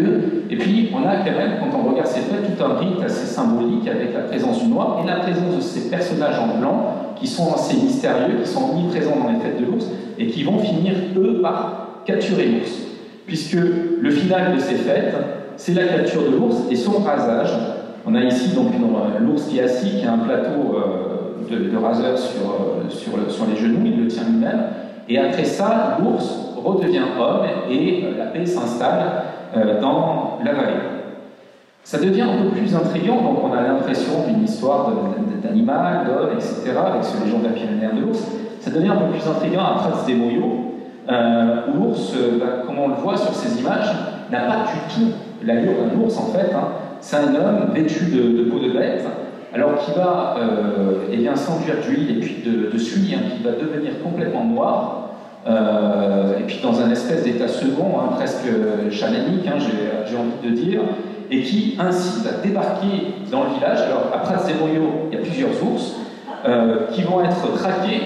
Et puis, on a quand même, quand on regarde ces fêtes, tout un rite assez symbolique avec la présence du noir et la présence de ces personnages en blanc qui sont assez mystérieux, qui sont omniprésents dans les fêtes de l'ours et qui vont finir, eux, par capturer l'ours. Puisque le final de ces fêtes, c'est la capture de l'ours et son rasage. On a ici donc l'ours qui est assis, qui a un plateau de raseur sur les genoux, il le tient lui-même. Et après ça, l'ours redevient homme et la paix s'installe dans la vallée. Ça devient un peu plus intriguant, donc on a l'impression d'une histoire d'animal, d'homme, etc., avec ce légendaire pyrénéen de l'ours. Ça devient un peu plus intriguant à Prats-Zemoyo, où l'ours, comme on le voit sur ces images, n'a pas du tout l'allure d'un ours en fait. c'est un homme vêtu de peau de bête, alors qui va eh bien, s'enduire d'huile et puis de suie, hein, qui va devenir complètement noir, et puis dans un espèce d'état second, hein, presque chamanique, hein, j'ai envie de dire, et qui ainsi va débarquer dans le village. Alors à Prats de Moyo, il y a plusieurs ours qui vont être traqués,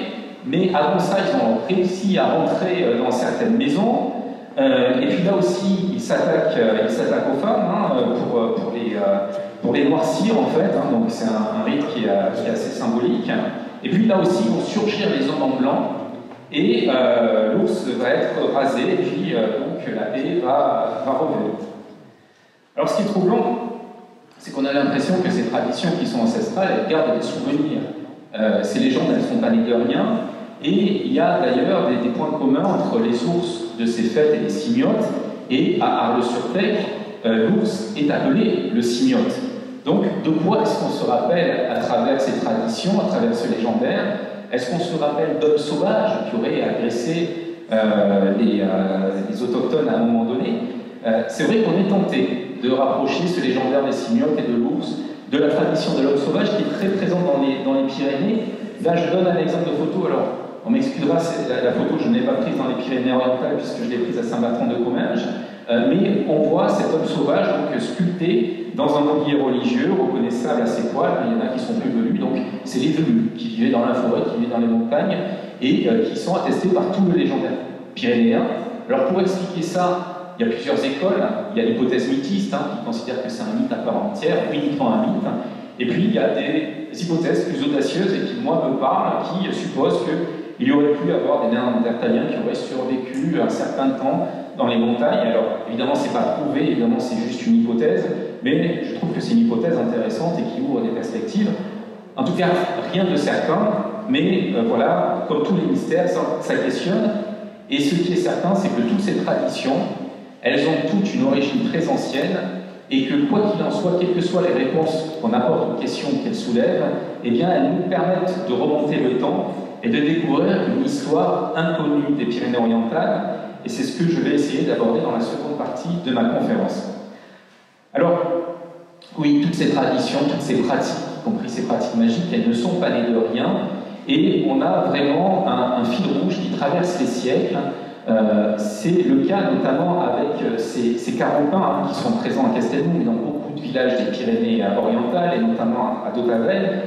mais avant ça, ils ont réussi à rentrer dans certaines maisons. Et puis là aussi, ils s'attaquent aux femmes, hein, pour les noircir en fait, hein, donc c'est un rite qui est assez symbolique. Et puis là aussi, vont surgir les hommes en blanc, et l'ours va être rasé, et puis donc la paix va revenir. Alors ce qui est troublant, c'est qu'on a l'impression que ces traditions qui sont ancestrales, elles gardent des souvenirs. Ces légendes, elles ne sont pas nées de rien, et il y a d'ailleurs des points communs entre les ours de ces fêtes et les cygnotes, et à Arles-sur-Tech, l'ours est appelé le cygnote. Donc, de quoi est-ce qu'on se rappelle à travers ces traditions, à travers ce légendaire? Est-ce qu'on se rappelle d'hommes sauvages qui auraient agressé les autochtones à un moment donné? C'est vrai qu'on est tenté de rapprocher ce légendaire des cygnotes et de l'ours de la tradition de l'homme sauvage qui est très présente dans les Pyrénées. Là, je donne un exemple de photo. Alors, on m'excusera, la photo, je ne l'ai pas prise dans les Pyrénées-Orientales puisque je l'ai prise à Saint-Bertrand de Comminges. Mais on voit cet homme sauvage donc, sculpté dans un mobilier religieux, reconnaissable à ses poils. Il y en a qui sont plus velus, donc c'est les velus qui vivaient dans la forêt, qui vivaient dans les montagnes et qui sont attestés par tout le légendaire pyrénéen. Alors pour expliquer ça, il y a plusieurs écoles. Il y a l'hypothèse mythiste, hein, qui considère que c'est un mythe à part entière, uniquement un mythe. Et puis il y a des hypothèses plus audacieuses et qui, moi, me parlent, qui supposent qu'il y aurait pu avoir des néandertaliens qui auraient survécu un certain temps dans les montagnes. Alors, évidemment, c'est pas prouvé, évidemment, c'est juste une hypothèse, mais je trouve que c'est une hypothèse intéressante et qui ouvre des perspectives. En tout cas, rien de certain, mais voilà, comme tous les mystères, ça questionne. Et ce qui est certain, c'est que toutes ces traditions, elles ont toutes une origine très ancienne, et que quoi qu'il en soit, quelles que soient les réponses qu'on apporte aux questions qu'elles soulèvent, eh bien, elles nous permettent de remonter le temps et de découvrir une histoire inconnue des Pyrénées-Orientales. Et c'est ce que je vais essayer d'aborder dans la seconde partie de ma conférence. Alors, oui, toutes ces traditions, toutes ces pratiques, y compris ces pratiques magiques, elles ne sont pas nées de rien, et on a vraiment un fil rouge qui traverse les siècles. C'est le cas notamment avec ces caropins, hein, qui sont présents à Castelnau et dans beaucoup de villages des Pyrénées-Orientales, et notamment à Dotavel.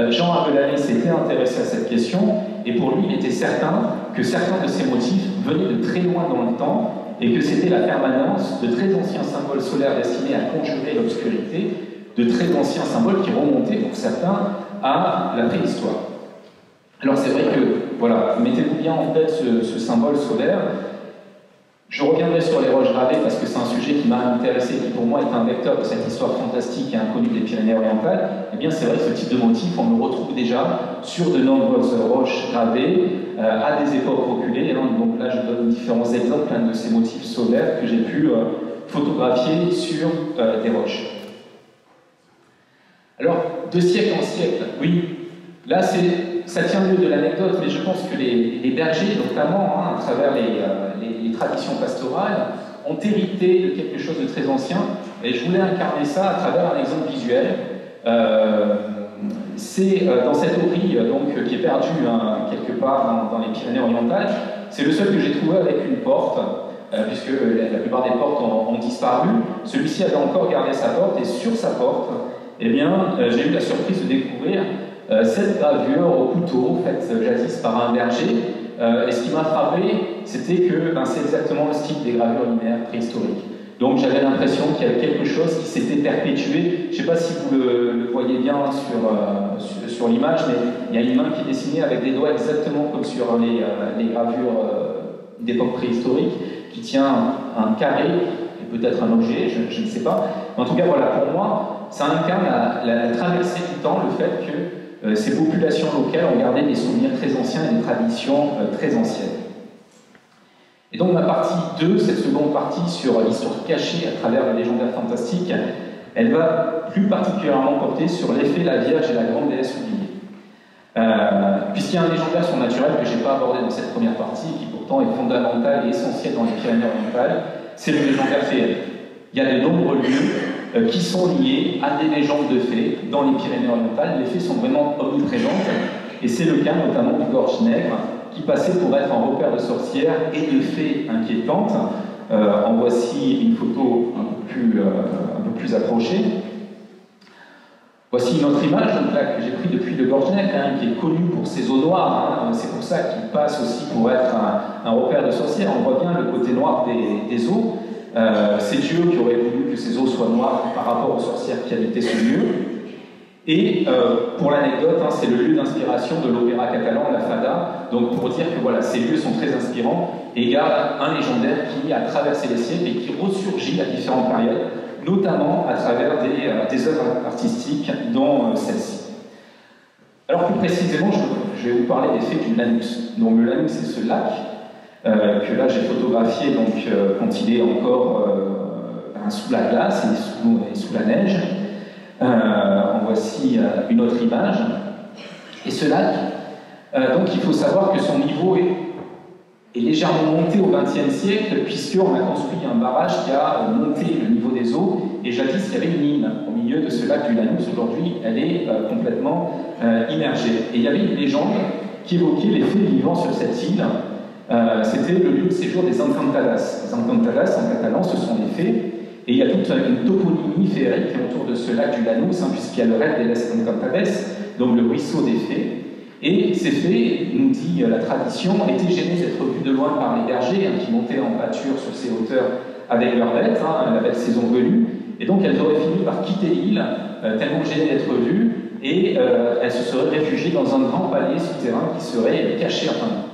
Jean Abelané s'était intéressé à cette question, et pour lui, il était certain que certains de ces motifs venaient de très loin dans le temps, et que c'était la permanence de très anciens symboles solaires destinés à conjurer l'obscurité, de très anciens symboles qui remontaient pour certains à la préhistoire. Alors c'est vrai que, voilà, mettez-vous bien en tête ce symbole solaire. Je reviendrai sur les roches gravées parce que c'est un sujet qui m'a intéressé et qui pour moi est un vecteur de cette histoire fantastique et inconnue des Pyrénées-Orientales. Eh bien c'est vrai que ce type de motif, on le retrouve déjà sur de nombreuses roches gravées à des époques reculées. Donc là je donne différents exemples de ces motifs solaires que j'ai pu photographier sur des roches. Alors, de siècle en siècle, oui, là ça tient lieu de l'anecdote, mais je pense que les bergers, notamment, hein, à travers les traditions pastorales, ont hérité de quelque chose de très ancien, et je voulais incarner ça à travers un exemple visuel. C'est dans cette aubry qui est perdue hein, quelque part dans les Pyrénées-Orientales. C'est le seul que j'ai trouvé avec une porte, puisque la plupart des portes ont disparu. Celui-ci avait encore gardé sa porte, et sur sa porte, eh bien, j'ai eu la surprise de découvrir cette gravure au couteau, faite jadis par un berger. Et ce qui m'a frappé, c'était que c'est exactement le style des gravures linéaires préhistoriques. Donc j'avais l'impression qu'il y avait quelque chose qui s'était perpétué. Je ne sais pas si vous le voyez bien sur l'image, mais il y a une main qui est dessinée avec des doigts exactement comme sur les gravures d'époque préhistorique, qui tient un carré, et peut-être un objet, je ne sais pas. En tout cas, voilà, pour moi, ça incarne la traversée du temps, le fait que ces populations locales ont gardé des souvenirs très anciens et des traditions très anciennes. Et donc ma partie 2, cette seconde partie sur l'histoire cachée à travers le légendaire fantastique, elle va plus particulièrement porter sur l'effet la Vierge et la grande déesse oubliée. Puisqu'il y a un légendaire surnaturel que je n'ai pas abordé dans cette première partie, qui pourtant est fondamental et essentiel dans les Pyrénées-Orientales, c'est le légendaire féerique. Il y a de nombreux lieux qui sont liées à des légendes de fées dans les Pyrénées-Orientales. Les fées sont vraiment omniprésentes, et c'est le cas notamment du Gorge-Nègre, qui passait pour être un repère de sorcières et de fées inquiétantes. En voici une photo un peu plus approchée. Voici une autre image donc là, que j'ai prise depuis le Gorge-Nègre, qui est connu pour ses eaux noires. C'est pour ça qu'il passe aussi pour être un repère de sorcières. On voit bien le côté noir des eaux. C'est Dieu qui aurait voulu que ces eaux soient noires par rapport aux sorcières qui habitaient ce lieu. Et pour l'anecdote, c'est le lieu d'inspiration de l'opéra catalan, la Fada. Donc pour dire que voilà, ces lieux sont très inspirants et gardent un légendaire qui a traversé les siècles et qui ressurgit à différentes périodes, notamment à travers des œuvres artistiques, dont celle-ci. Alors plus précisément, je vais vous parler des faits du Lanus. Donc le Lanus, c'est ce lac que là j'ai photographié donc, quand il est encore sous la glace et sous la neige. En voici une autre image. Et ce lac, donc il faut savoir que son niveau est légèrement monté au XXe siècle, puisqu'on a construit un barrage qui a monté le niveau des eaux, et jadis il y avait une île au milieu de ce lac du Lanus. Aujourd'hui, elle est complètement immergée. Et il y avait une légende qui évoquait les fées vivant sur cette île. C'était le lieu de séjour des encantadas. Les encantadas, en catalan, ce sont les fées. Et il y a toute une toponymie féerique autour de ce lac du Lanus, puisqu'il y a le Red de les Encantades, donc le ruisseau des fées. Et ces fées, nous dit la tradition, étaient gênées d'être vues de loin par les bergers qui montaient en pâture sur ces hauteurs avec leurs bêtes, la belle saison venue. Et donc elles auraient fini par quitter l'île, tellement gênées d'être vues, et elles se seraient réfugiées dans un grand palais souterrain qui serait caché,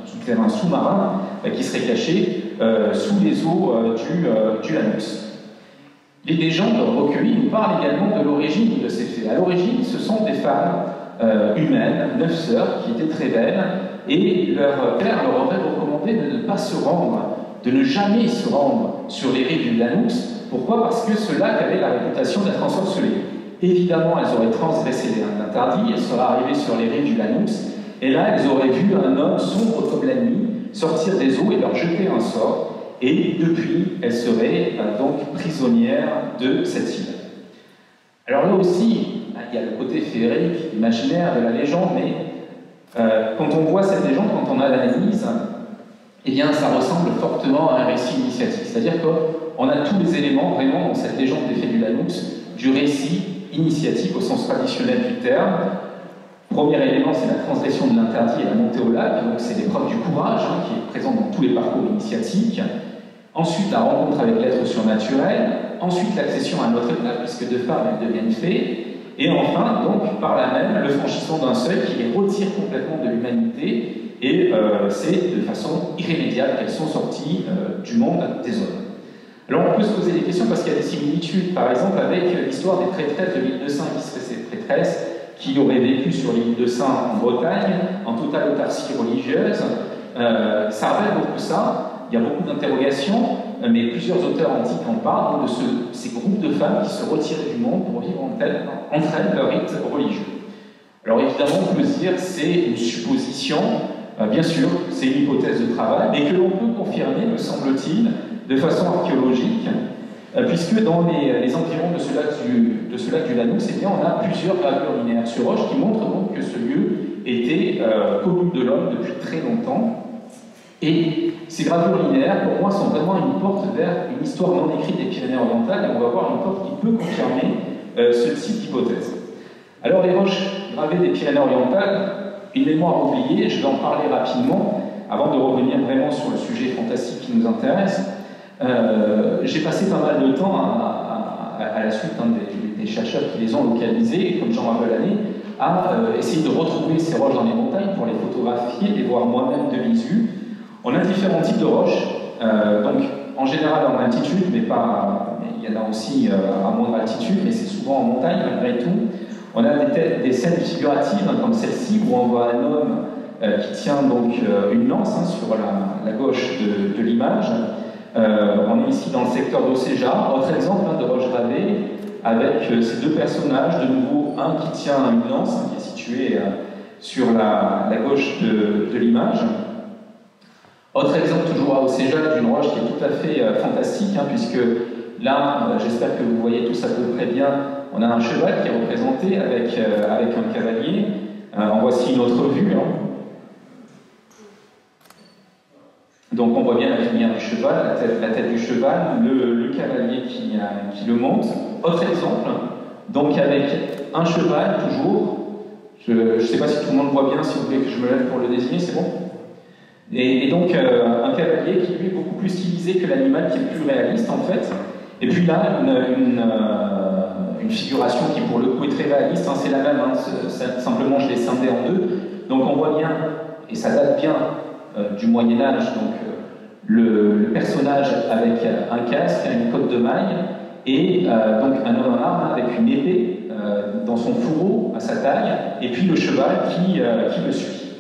souterrain sous-marin, qui serait caché sous les eaux du Lanus. Les légendes recueillies nous parlent également de l'origine de ces fées. À l'origine, ce sont des femmes humaines, 9 sœurs, qui étaient très belles, et leur père leur aurait recommandé de ne pas se rendre, de ne jamais se rendre sur les rives du Lanus. Pourquoi? Parce que ce lac avait la réputation d'être ensorcelé. Évidemment, elles auraient transgressé l'interdit, elles seraient arrivées sur les rives du Lanus, et là, elles auraient vu un homme sombre comme la nuit sortir des eaux et leur jeter un sort. Et depuis, elle serait donc prisonnière de cette île. Alors là aussi, il y a le côté féerique, imaginaire de la légende, mais quand on voit cette légende, quand on l'analyse, eh bien ça ressemble fortement à un récit initiatique. C'est-à-dire qu'on a tous les éléments vraiment dans cette légende des fées du Lanus, du récit initiatique au sens traditionnel du terme. Premier élément, c'est la transgression de l'interdit et la montée au lac, donc c'est l'épreuve du courage qui est présente dans tous les parcours initiatiques. Ensuite, la rencontre avec l'être surnaturel. Ensuite, l'accession à notre état, puisque de femmes, elles deviennent fées. Et enfin, donc, par là même, le franchissement d'un seuil qui les retire complètement de l'humanité. Et c'est de façon irrémédiable qu'elles sont sorties du monde des hommes. Alors, on peut se poser des questions parce qu'il y a des similitudes, par exemple, avec l'histoire des prêtresses de l'île de Saint, qui seraient ces prêtresses qui auraient vécu sur l'île de Saint en Bretagne, en totale autarcie religieuse. Ça rappelle beaucoup ça. Il y a beaucoup d'interrogations, mais plusieurs auteurs antiques en parlent de ces groupes de femmes qui se retiraient du monde pour vivre entre elles leur rite religieux. Alors évidemment, on peut se dire que c'est une supposition, bien sûr, c'est une hypothèse de travail, mais que l'on peut confirmer, me semble-t-il, de façon archéologique, puisque dans les environs de ce lac du Lanus, eh bien, on a plusieurs gravures linéaires sur roche qui montrent donc que ce lieu était connu de l'homme depuis très longtemps. Et ces gravures linéaires, pour moi, sont vraiment une porte vers une histoire non écrite des Pyrénées-Orientales, et on va voir une porte qui peut confirmer ce type d'hypothèse. Alors, les roches gravées des Pyrénées-Orientales, une mémoire oubliée, je vais en parler rapidement, avant de revenir vraiment sur le sujet fantastique qui nous intéresse. J'ai passé pas mal de temps à la suite des chercheurs qui les ont localisés, comme Jean-Marc Velané, à essayer de retrouver ces roches dans les montagnes pour les photographier, les voir moi-même de visu. On a différents types de roches, donc en général en altitude, mais il y en a aussi à moindre altitude, mais c'est souvent en montagne malgré tout. On a des scènes figuratives comme celle-ci où on voit un homme qui tient donc une lance sur la gauche de l'image. On est ici dans le secteur d'Océja. Autre exemple de roche gravée avec ces deux personnages, de nouveau un qui tient une lance qui est située sur la gauche de l'image. Autre exemple toujours à Océja d'une roche qui est tout à fait fantastique, puisque là, j'espère que vous voyez tous à peu près bien, on a un cheval qui est représenté avec un cavalier. En voici une autre vue. Hein. Donc on voit bien la lumière du cheval, la tête du cheval, le cavalier qui le monte. Autre exemple, donc avec un cheval toujours. Je ne sais pas si tout le monde voit bien, si vous voulez que je me lève pour le désigner, c'est bon? Et donc un cavalier qui lui est beaucoup plus stylisé que l'animal, qui est plus réaliste en fait. Et puis là, une figuration qui pour le coup est très réaliste, hein, c'est la même, hein, simplement je l'ai scindé en deux. Donc on voit bien, et ça date bien du Moyen-Âge, donc le personnage avec un casque, une cotte de maille, et donc un homme en arme avec une épée dans son fourreau à sa taille, et puis le cheval qui le suit.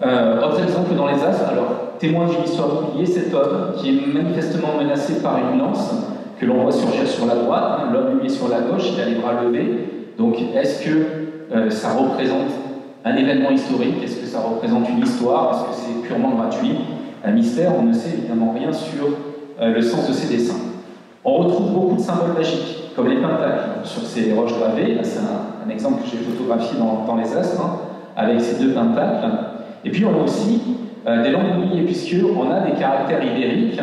Autre exemple dans les As, alors témoin d'une histoire oubliée, cet homme qui est manifestement menacé par une lance que l'on voit surgir sur la droite, hein, l'homme lui est sur la gauche, il a les bras levés. Donc est-ce que ça représente un événement historique? Est-ce que ça représente une histoire? Est-ce que c'est purement gratuit? Un mystère, on ne sait évidemment rien sur le sens de ces dessins. On retrouve beaucoup de symboles magiques, comme les pentacles sur ces roches gravées. Là, c'est un exemple que j'ai photographié dans les astres, hein, avec ces deux pentacles. Et puis on a aussi des langues oubliées, puisqu'on a des caractères ibériques,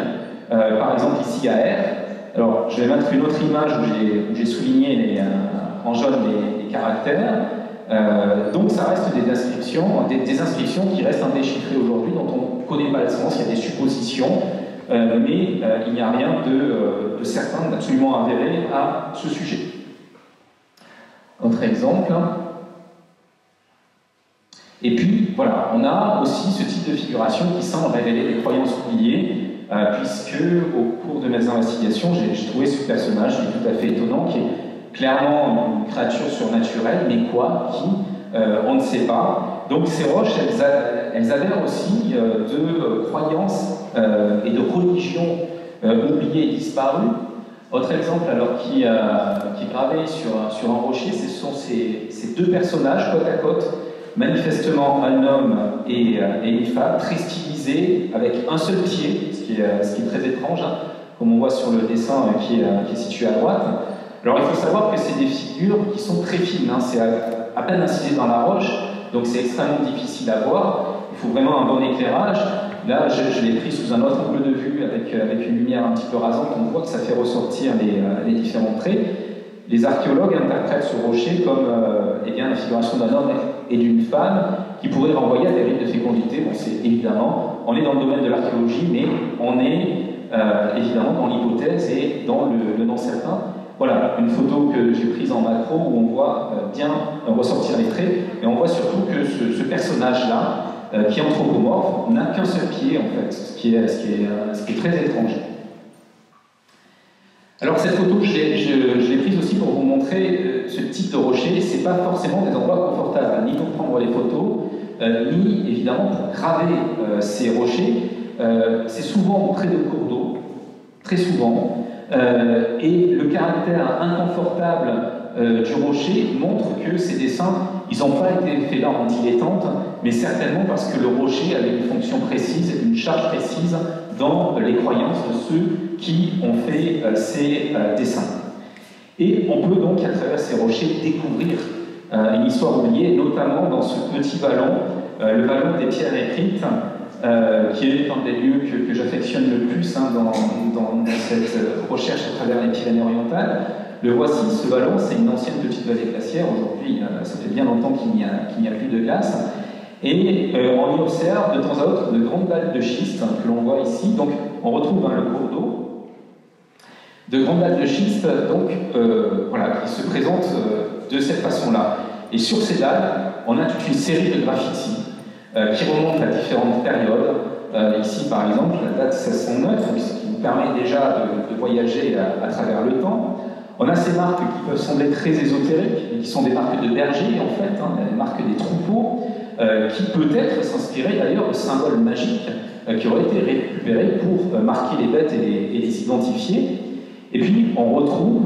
par exemple ici à R. Alors je vais mettre une autre image où j'ai souligné en jaune les caractères. Donc ça reste des inscriptions qui restent indéchiffrées aujourd'hui, dont on ne connaît pas le sens, il y a des suppositions, mais il n'y a rien de certain, d'absolument avéré à ce sujet. Autre exemple. Et puis, voilà, on a aussi ce type de figuration qui semble révéler des croyances oubliées, puisque au cours de mes investigations, j'ai trouvé ce personnage qui est tout à fait étonnant, qui est clairement une créature surnaturelle, mais quoi, qui, on ne sait pas. Donc ces roches, elles avaient aussi de croyances et de religions oubliées et disparues. Autre exemple, alors qui est gravé sur un rocher, ce sont ces deux personnages côte à côte, manifestement un homme et une femme, très stylisés, avec un seul pied, ce qui est très étrange, hein, comme on voit sur le dessin qui est situé à droite. Alors il faut savoir que c'est des figures qui sont très fines, hein, c'est à peine incisé dans la roche, donc c'est extrêmement difficile à voir, il faut vraiment un bon éclairage. Là, je l'ai pris sous un autre angle de vue, avec une lumière un petit peu rasante, on voit que ça fait ressortir les différents traits. Les archéologues interprètent ce rocher comme la figuration d'un homme et d'une femme qui pourrait renvoyer à des rites de fécondité. Bon, c'est évidemment, on est dans le domaine de l'archéologie, mais on est évidemment dans l'hypothèse et dans le non certain. Voilà, une photo que j'ai prise en macro où on voit bien ressortir les traits, et on voit surtout que ce personnage-là, qui est anthropomorphe, n'a qu'un seul pied, en fait, ce qui est très étrange. Alors cette photo, je l'ai prise aussi pour vous montrer ce type de rocher. C'est pas forcément des endroits confortables, ni pour prendre les photos, ni évidemment pour graver ces rochers. C'est souvent près de cours d'eau, très souvent, et le caractère inconfortable du rocher montre que ces dessins, ils n'ont pas été faits là en dilettante, mais certainement parce que le rocher avait une fonction précise, une charge précise dans les croyances de ceux qui ont fait ces dessins. Et on peut donc, à travers ces rochers, découvrir une histoire oubliée, notamment dans ce petit vallon, le vallon des pierres écrites, qui est un des lieux que j'affectionne le plus dans cette recherche à travers les Pyrénées-Orientales. Le voici, ce vallon, c'est une ancienne petite vallée glaciaire. Aujourd'hui, ça fait bien longtemps qu'il n'y a plus de glace. Et on y observe de temps à autre de grandes dalles de schiste que l'on voit ici. Donc on retrouve le cours d'eau. De grandes dalles de schiste donc, qui se présentent de cette façon-là. Et sur ces dalles, on a toute une série de graffitis qui remontent à différentes périodes. Ici, par exemple, la date 1609, ce qui nous permet déjà de voyager à travers le temps. On a ces marques qui peuvent sembler très ésotériques, mais qui sont des marques de bergers, en fait, des marques des troupeaux, qui peut-être s'inspiraient d'ailleurs de symboles magiques qui auraient été récupérés pour marquer les bêtes et les identifier. Et puis, on retrouve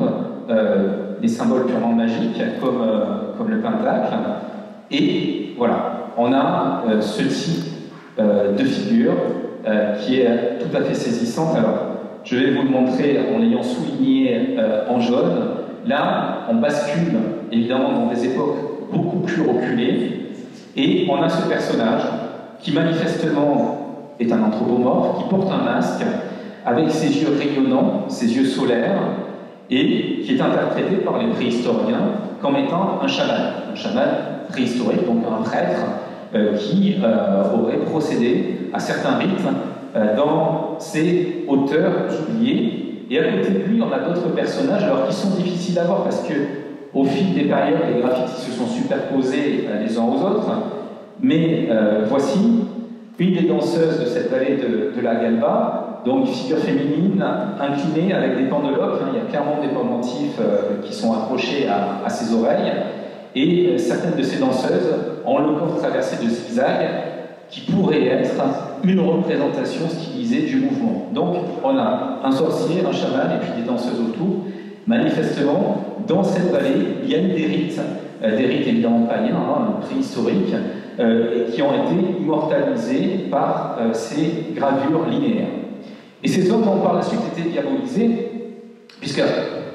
des symboles purement magiques, comme le pentacle. Et voilà, on a ce type de figure qui est tout à fait saisissante. Alors, je vais vous le montrer en l'ayant souligné en jaune. Là, on bascule évidemment dans des époques beaucoup plus reculées, et on a ce personnage qui manifestement est un anthropomorphe, qui porte un masque avec ses yeux rayonnants, ses yeux solaires, et qui est interprété par les préhistoriens comme étant un chaman préhistorique, donc un prêtre qui aurait procédé à certains rites dans ces hauteurs oubliées. Et à côté de lui, on a d'autres personnages, alors qui sont difficiles à voir parce que au fil des périodes, les graffitis se sont superposés les uns aux autres. Mais voici une des danseuses de cette vallée de la Galba, donc une figure féminine inclinée avec des pendeloques. Il y a clairement des pendentifs qui sont accrochés à ses oreilles. Et certaines de ces danseuses ont le corps traversé de zigzags qui pourraient être une représentation stylisée du mouvement. Donc on a un sorcier, un chaman et puis des danseuses autour. Manifestement, dans cette vallée, il y a eu des rites évidemment païens, préhistoriques, qui ont été immortalisés par ces gravures linéaires. Et ces hommes ont par la suite été diabolisés, puisque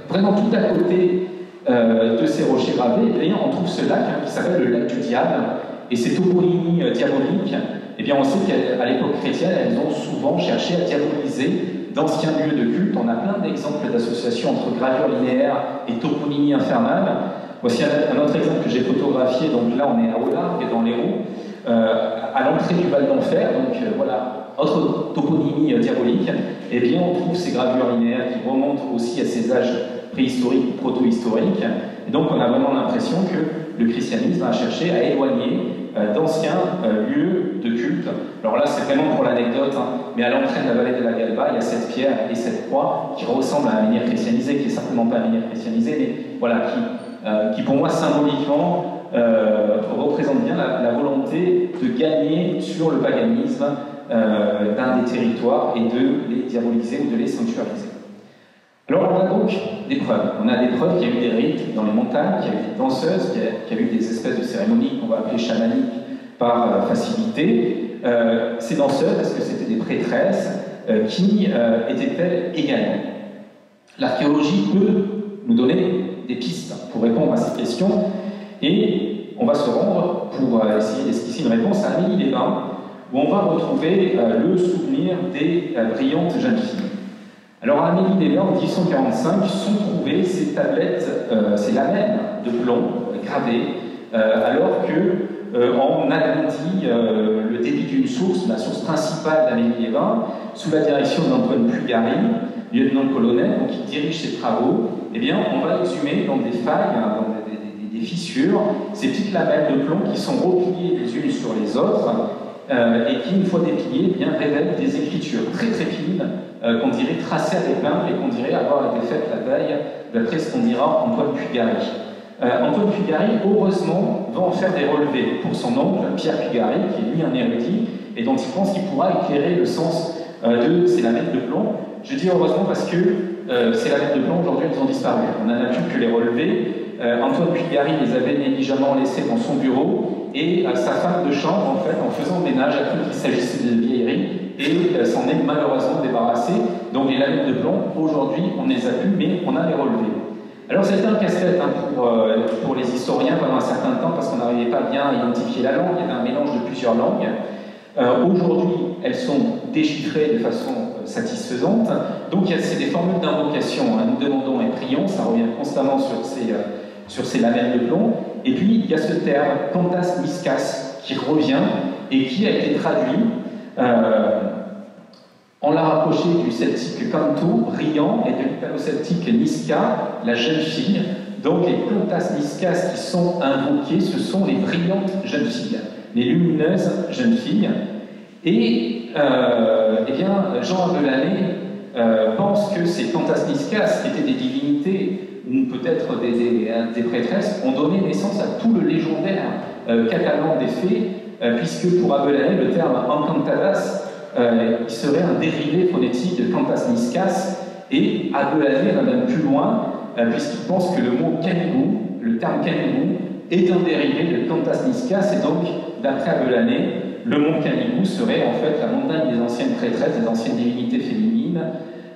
vraiment tout à côté de ces rochers gravés, on trouve ce lac qui s'appelle le lac du diable, et ces toponymies diaboliques, eh bien on sait qu'à l'époque chrétienne, elles ont souvent cherché à diaboliser d'anciens lieux de culte. On a plein d'exemples d'associations entre gravure linéaire et toponymie infernale. Voici un autre exemple que j'ai photographié. Donc là, on est à Aulargues, dans l'Hérault, à l'entrée du Val d'Enfer. Donc voilà, autre toponymie diabolique. Eh bien, on trouve ces gravures linéaires qui remontent aussi à ces âges préhistoriques ou proto-historiques. Et donc, on a vraiment l'impression que le christianisme a cherché à éloigner d'anciens lieux de culte. Alors là, c'est vraiment pour l'anecdote, mais à l'entrée de la vallée de la Galba, il y a cette pierre et cette croix qui ressemblent à un menhir christianisé, qui n'est certainement pas un menhir christianisé, mais voilà, qui pour moi, symboliquement, représente bien la volonté de gagner sur le paganisme d'un des territoires et de les diaboliser ou de les sanctuariser. Alors on a donc des preuves. On a des preuves qu'il y a eu des rites dans les montagnes, qu'il y a eu des danseuses, qu'il y a eu des espèces de cérémonies qu'on va appeler chamaniques par facilité. Ces danseuses, est-ce que c'était des prêtresses qui étaient-elles également? L'archéologie peut nous donner des pistes pour répondre à ces questions, et on va se rendre pour essayer d'esquisser une réponse à Amélie-les-Bains, où on va retrouver le souvenir des brillantes jeunes filles. Alors à Amélie-les-Bains, en 1845, sont trouvées ces tablettes, ces lamelles de plomb gravées, alors qu'on agrandit le débit d'une source, la source principale d'Amélie-les-Bains, sous la direction d'Antoine Pugary, lieutenant-colonel, qui dirige ces travaux. Eh bien, on va exhumer dans des failles, dans des fissures, ces petites lamelles de plomb qui sont repliées les unes sur les autres, et qui, une fois dépliées, eh bien, révèlent des écritures très très fines, qu'on dirait tracées à l'épingle et qu'on dirait avoir été faites la veille, d'après ce qu'on dira Antoine Pugary. Antoine Pugary, heureusement, va en faire des relevés pour son oncle, Pierre Pugary, qui est lui un érudit, et dont il pense qu'il pourra éclairer le sens de ces lamelles de plomb. Je dis heureusement parce que ces lamelles de plomb, aujourd'hui, elles ont disparu. On n'en a plus que les relevés. Antoine Pugary les avait négligemment laissés dans son bureau, et sa femme de chambre, en fait, en faisant le ménage, a cru qu'il s'agissait de vieilleries, et s'en est malheureusement débarrassée. Donc les lamelles de plomb, aujourd'hui, on ne les a plus, mais on a les relevés. Alors c'était un casse-tête pour les historiens pendant un certain temps, parce qu'on n'arrivait pas bien à identifier la langue, il y avait un mélange de plusieurs langues. Aujourd'hui, elles sont déchiffrées de façon satisfaisante. Donc c'est des formules d'invocation. Nous demandons et prions, ça revient constamment sur ces lamelles de plomb. Et puis il y a ce terme cantas miscas qui revient et qui a été traduit. On l'a rapproché du celtique canto, riant, et de l'italo-celtique nisca, la jeune fille. Donc les cantas niscas qui sont invoquées, ce sont les brillantes jeunes filles, les lumineuses jeunes filles. Et eh bien, Jean Abelané pense que ces cantas niscas, qui étaient des divinités, ou peut-être des prêtresses, ont donné naissance à tout le légendaire catalan des fées, puisque pour Abelané, le terme encantadas il serait un dérivé phonétique de cantas niscas, et Abelané va même plus loin, puisqu'il pense que le mot canigou, le terme canigou, est un dérivé de cantas niscas, et donc, d'après Abelané, le mont Canigou serait en fait la montagne des anciennes prêtresses, des anciennes divinités féminines,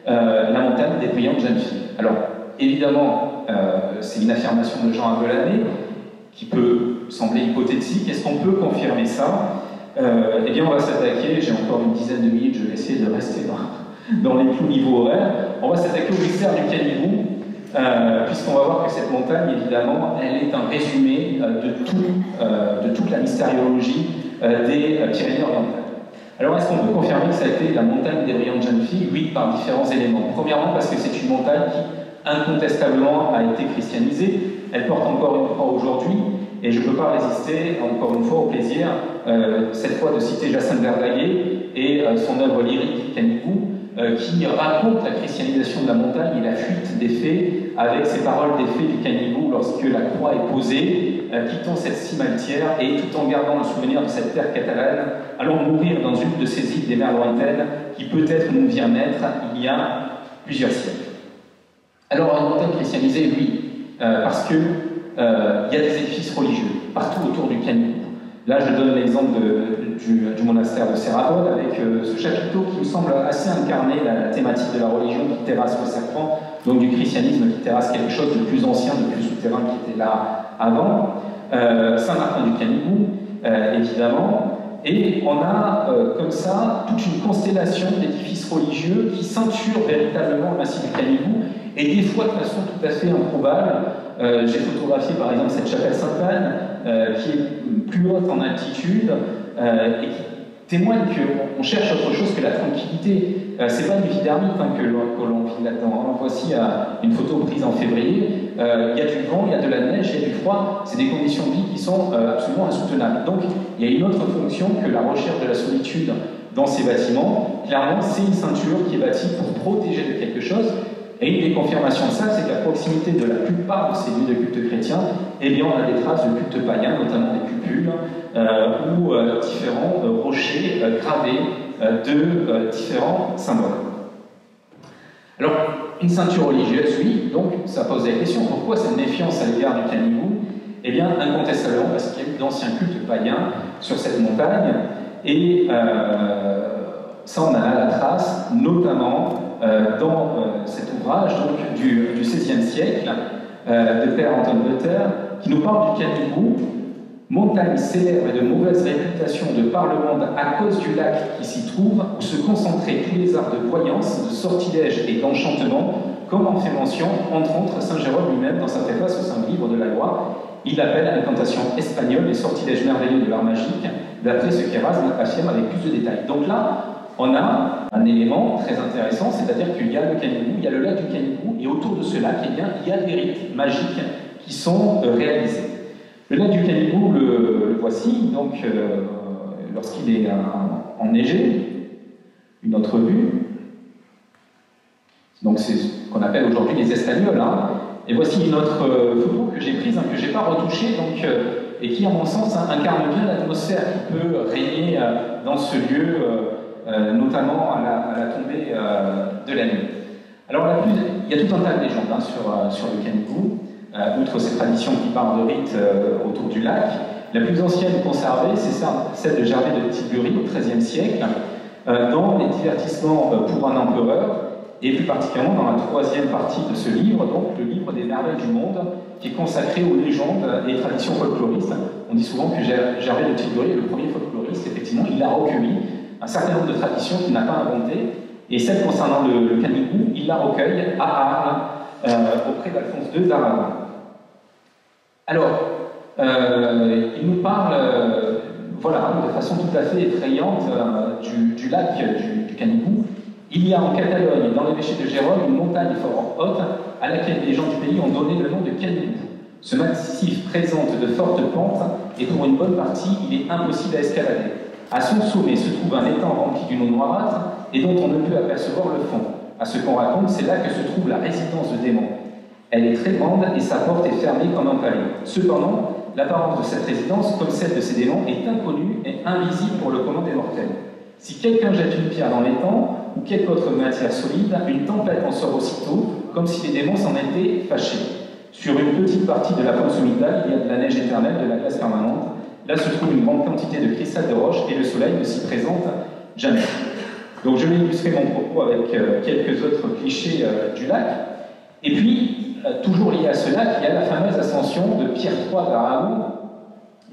la montagne des brillantes jeunes filles. Alors, évidemment, c'est une affirmation de Jean Avelané qui peut sembler hypothétique. Est-ce qu'on peut confirmer ça? Eh bien, on va s'attaquer, j'ai encore une dizaine de minutes, je vais essayer de rester dans les clous niveau horaire. On va s'attaquer au mystère du Canigou, puisqu'on va voir que cette montagne, évidemment, elle est un résumé de toute la mystériologie des Pyrénées orientales. Alors, est-ce qu'on peut confirmer que ça a été la montagne des brillantes jeunes filles? Oui, par différents éléments. Premièrement, parce que c'est une montagne qui, incontestablement, a été christianisée. Elle porte encore une croix aujourd'hui, et je ne peux pas résister, encore une fois, au plaisir, cette fois, de citer Jacinthe Verdaguer et son œuvre lyrique Canigou, qui raconte la christianisation de la montagne et la fuite des fées, avec ces paroles des fées du Canigou lorsque la croix est posée, quittant cette cime altière et tout en gardant le souvenir de cette terre catalane, allons mourir dans une de ces îles des mers lointaines qui peut-être nous vient naître il y a plusieurs siècles. Alors, une montagne christianisée, oui, parce que il y a des édifices religieux partout autour du Canigou. Là, je donne l'exemple du monastère de Serrabonne avec ce chapiteau qui me semble assez incarner la thématique de la religion qui terrasse le serpent, donc du christianisme qui terrasse quelque chose de plus ancien, de plus souterrain qui était là avant. Saint-Martin du Canigou, évidemment. Et on a comme ça toute une constellation d'édifices religieux qui ceinturent véritablement le massif du Canigou, et des fois de façon tout à fait improbable. J'ai photographié par exemple cette chapelle Sainte-Anne, qui est plus haute en altitude, et qui témoigne qu'on cherche autre chose que la tranquillité. C'est pas une vie d'ermite que l'on vit là-dedans. Voici une photo prise en février. Il y a du vent, il y a de la neige, il y a du froid. C'est des conditions de vie qui sont absolument insoutenables. Donc il y a une autre fonction que la recherche de la solitude dans ces bâtiments. Clairement, c'est une ceinture qui est bâtie pour protéger de quelque chose. Et une des confirmations de ça, c'est qu'à proximité de la plupart de ces lieux de culte chrétien, eh bien, on a des traces de culte païen, notamment des cupules, ou différents rochers gravés de différents symboles. Alors, une ceinture religieuse, oui, donc ça pose la question, pourquoi cette méfiance à l'égard du Canigou? Eh bien, incontestablement, parce qu'il y a eu d'anciens cultes païens sur cette montagne, et ça, on en a la trace, notamment dans cet ouvrage donc, du XVIe siècle de Père Anton Luther, qui nous parle du Canigou, montagne célèbre et de mauvaise réputation de par le monde à cause du lac qui s'y trouve, où se concentraient tous les arts de voyance, de sortilège et d'enchantement, comme en fait mention, entre autres, Saint Jérôme lui-même dans sa préface au Saint Livre de la Loi. Il appelle à l'incantation espagnole les sortilèges merveilleux de l'art magique, d'après ce qu'Erasme affirme avec plus de détails. Donc là, on a un élément très intéressant, c'est-à-dire qu'il y a le Canigou, il y a le lac du Canigou, et autour de ce lac, eh bien, il y a des rites magiques qui sont réalisés. Le lac du Canigou, le voici, donc lorsqu'il est enneigé, une autre vue. Donc c'est ce qu'on appelle aujourd'hui les Espagnols. Hein. Et voici une autre photo que j'ai prise, que je n'ai pas retouchée, donc, et qui, à mon sens, incarne bien l'atmosphère qui peut régner dans ce lieu, notamment à la tombée de la nuit. Alors, il y a tout un tas de légendes sur le Canigou, outre ces traditions qui parlent de rites autour du lac. La plus ancienne conservée, c'est celle de Gervais de Tilbury au XIIIe siècle, dans les divertissements pour un empereur, et plus particulièrement dans la troisième partie de ce livre, donc le livre des merveilles du monde, qui est consacré aux légendes et traditions folkloristes. On dit souvent que Gervais de Tilbury est le premier folkloriste. Effectivement, il a recueilli un certain nombre de traditions qu'il n'a pas inventées, et celle concernant le Canigou, il la recueille à Arles, auprès d'Alphonse II d'Aragon. Alors, il nous parle, voilà, de façon tout à fait effrayante du lac du Canigou. Il y a en Catalogne, dans l'évêché de Gérone, une montagne fort haute à laquelle les gens du pays ont donné le nom de Canigou. Ce massif présente de fortes pentes et pour une bonne partie, il est impossible à escalader. À son sommet se trouve un étang rempli d'une eau noirâtre et dont on ne peut apercevoir le fond. À ce qu'on raconte, c'est là que se trouve la résidence de démons. Elle est très grande et sa porte est fermée comme un palais. Cependant, l'apparence de cette résidence, comme celle de ces démons, est inconnue et invisible pour le commun des mortels. Si quelqu'un jette une pierre dans l'étang ou quelque autre matière solide, une tempête en sort aussitôt, comme si les démons s'en étaient fâchés. Sur une petite partie de la pente sommitale, il y a de la neige éternelle, de la glace permanente. Là se trouve une grande quantité de cristal de roche et le soleil ne s'y présente jamais. Donc je vais illustrer mon propos avec quelques autres clichés du lac. Et puis, toujours lié à ce lac, il y a la fameuse ascension de Pierre III d'Aragon,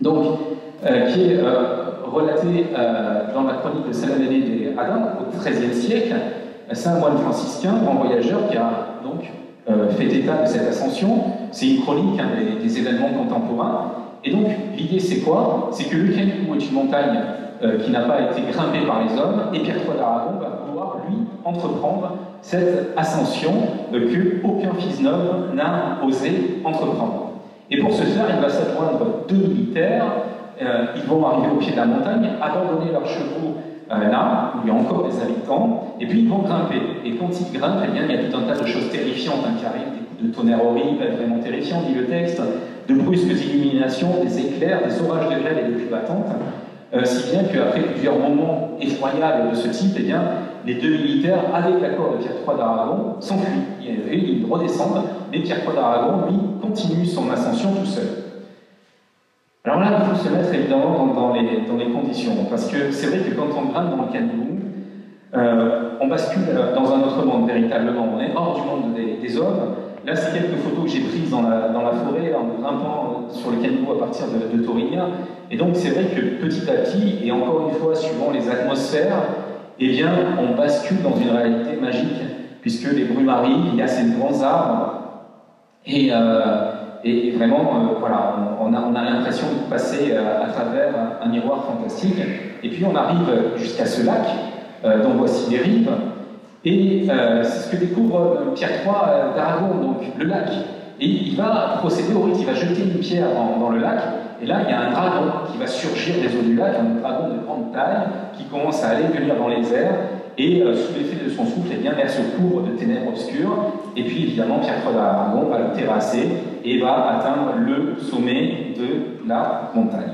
donc, qui est relatée dans la chronique de Salamene des Adin au XIIIe siècle. C'est un moine franciscain, grand voyageur, qui a donc fait état de cette ascension. C'est une chronique des événements contemporains. Et donc, l'idée, c'est quoi? C'est que le Canigou est une montagne qui n'a pas été grimpée par les hommes, et Pierre III d'Aragon va pouvoir, lui, entreprendre cette ascension que aucun fils noble n'a osé entreprendre. Et pour ce faire, il va s'adjoindre 2 militaires. Ils vont arriver au pied de la montagne, abandonner leurs chevaux là, où il y a encore des habitants, et puis ils vont grimper. Et quand ils grimpent, eh bien, il y a tout un tas de choses terrifiantes qui arrivent, des coups de tonnerre horribles, vraiment terrifiants, dit le texte, de brusques illuminations, des éclairs, des orages de grêle et de pluies battantes, si bien qu'après plusieurs moments effroyables de ce type, eh bien, les 2 militaires, avec l'accord de Pierre III d'Aragon, s'enfuient. Ils redescendent, mais Pierre III d'Aragon, lui, continue son ascension tout seul. Alors là, il faut se mettre évidemment dans les conditions, parce que c'est vrai que quand on grimpe dans le Canigou, on bascule dans un autre monde véritablement. On est hors du monde des hommes. Là, c'est quelques photos que j'ai prises dans la forêt, en grimpant sur le Canigou à partir de Torigna. Et donc, c'est vrai que petit à petit, et encore une fois, suivant les atmosphères, eh bien, on bascule dans une réalité magique, puisque les brumes arrivent, il y a ces grands arbres, et vraiment, voilà, on a l'impression de passer à travers un miroir fantastique. Et puis on arrive jusqu'à ce lac, dont voici les rives. Et c'est ce que découvre Pierre III d'Aragon, donc le lac. Et il va procéder au rite, il va jeter une pierre dans le lac. Et là, il y a un dragon qui va surgir des eaux du lac, un dragon de grande taille, qui commence à aller venir dans les airs. Et sous l'effet de son souffle, eh bien, l'air se couvre de ténèbres obscures. Et puis, évidemment, Pierre III d'Aragon va le terrasser et va atteindre le sommet de la montagne.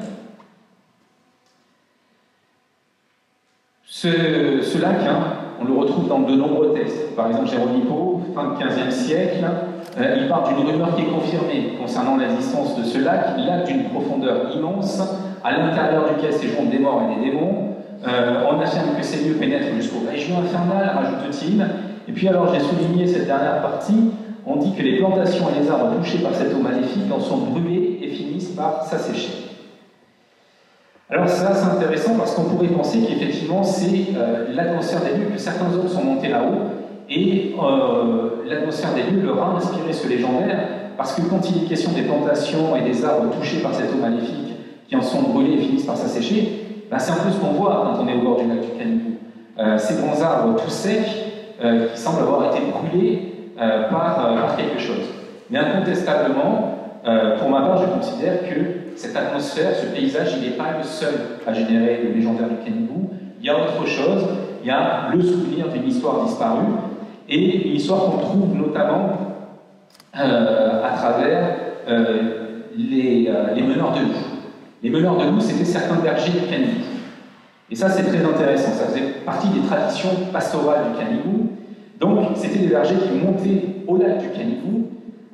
Ce lac, on le retrouve dans de nombreux textes. Par exemple, Jérôme Nipo, fin du XVe siècle, il part d'une rumeur qui est confirmée concernant l'existence de ce lac d'une profondeur immense, à l'intérieur duquel séjournent des morts et des démons. On affirme que ces lieux pénètrent jusqu'aux régions infernales, rajoute-t-il. Et puis alors, j'ai souligné cette dernière partie, on dit que les plantations et les arbres touchés par cette eau maléfique en sont brûlés et finissent par s'assécher. Alors ça, c'est intéressant parce qu'on pourrait penser qu'effectivement, c'est l'atmosphère des lieux, que certains hommes sont montés là-haut, et l'atmosphère des lieux leur a inspiré ce légendaire, parce que quand il est question des plantations et des arbres touchés par cette eau maléfique, qui en sont brûlés et finissent par s'assécher, ben c'est un peu ce qu'on voit quand on est au bord du lac du Canigou. Ces grands arbres tout secs qui semblent avoir été brûlés par quelque chose. Mais incontestablement, pour ma part, je considère que cette atmosphère, ce paysage, il n'est pas le seul à générer le légendaire du Canigou. Il y a autre chose, il y a le souvenir d'une histoire disparue, et une histoire qu'on trouve notamment à travers les meneurs de loups. Les meneurs de loups, c'était certains bergers du Canigou. Et ça, c'est très intéressant. Ça faisait partie des traditions pastorales du Canigou. Donc, c'était des bergers qui montaient au lac du Canigou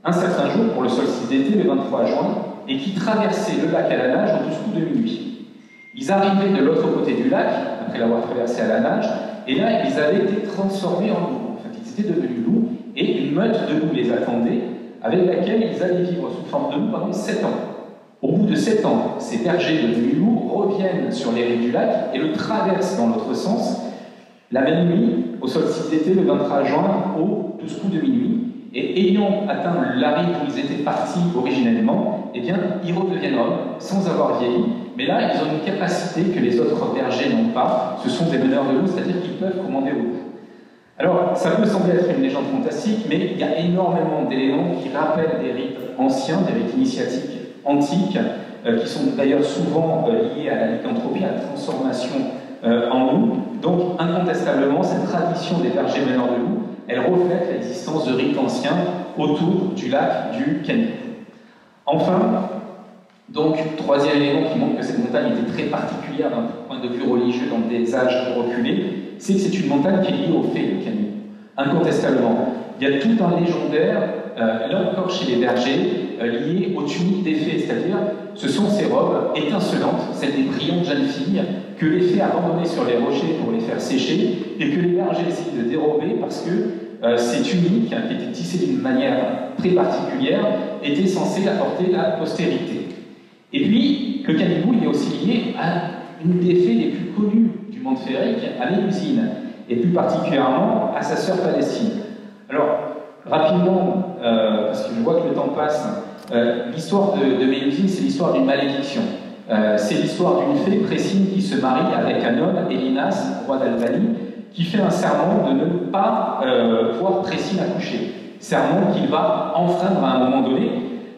un certain jour, pour le solstice d'été, le 23 juin, et qui traversaient le lac à la nage au-dessous de minuit. Ils arrivaient de l'autre côté du lac, après l'avoir traversé à la nage, et là, ils avaient été transformés en loups. En fait, ils étaient devenus loups, et une meute de loups les attendait, avec laquelle ils allaient vivre sous forme de loups pendant 7 ans. Au bout de 7 ans, ces bergers devenus loups reviennent sur les rives du lac et le traversent dans l'autre sens, la même nuit, au solstice d'été, le 23 juin, au-dessous de minuit. Et ayant atteint la rive où ils étaient partis originellement, eh bien, ils redeviennent hommes, sans avoir vieilli. Mais là, ils ont une capacité que les autres bergers n'ont pas. Ce sont des meneurs de loups, c'est-à-dire qu'ils peuvent commander au loup. Alors, ça peut sembler être une légende fantastique, mais il y a énormément d'éléments qui rappellent des rites anciens, des rites initiatiques antiques, qui sont d'ailleurs souvent liés à la lycanthropie, à la transformation en loup. Donc, incontestablement, cette tradition des bergers meneurs de loups, elle reflète l'existence de rites anciens autour du lac du Canigou. Enfin, donc, troisième élément qui montre que cette montagne était très particulière d'un point de vue religieux dans des âges reculés, c'est que c'est une montagne qui est liée au fait du Canigou. Incontestablement. Il y a tout un légendaire, là encore chez les bergers, liée aux tuniques des fées, c'est-à-dire ce sont ces robes étincelantes, celles des brillantes jeunes filles, que les fées abandonnaient sur les rochers pour les faire sécher, et que les bergers essayaient de dérober parce que ces tuniques, qui étaient tissées d'une manière très particulière, étaient censées apporter la postérité. Et puis, le canigou il est aussi lié à une des fées les plus connues du monde féerique, à Mélusine, et plus particulièrement à sa sœur Palestine. Alors, rapidement, parce que je vois que le temps passe, l'histoire de Mélusine, c'est l'histoire d'une malédiction. C'est l'histoire d'une fée, Précine, qui se marie avec un homme, Élinas, roi d'Albanie, qui fait un serment de ne pas voir Précine accoucher. Serment qu'il va enfreindre à un moment donné,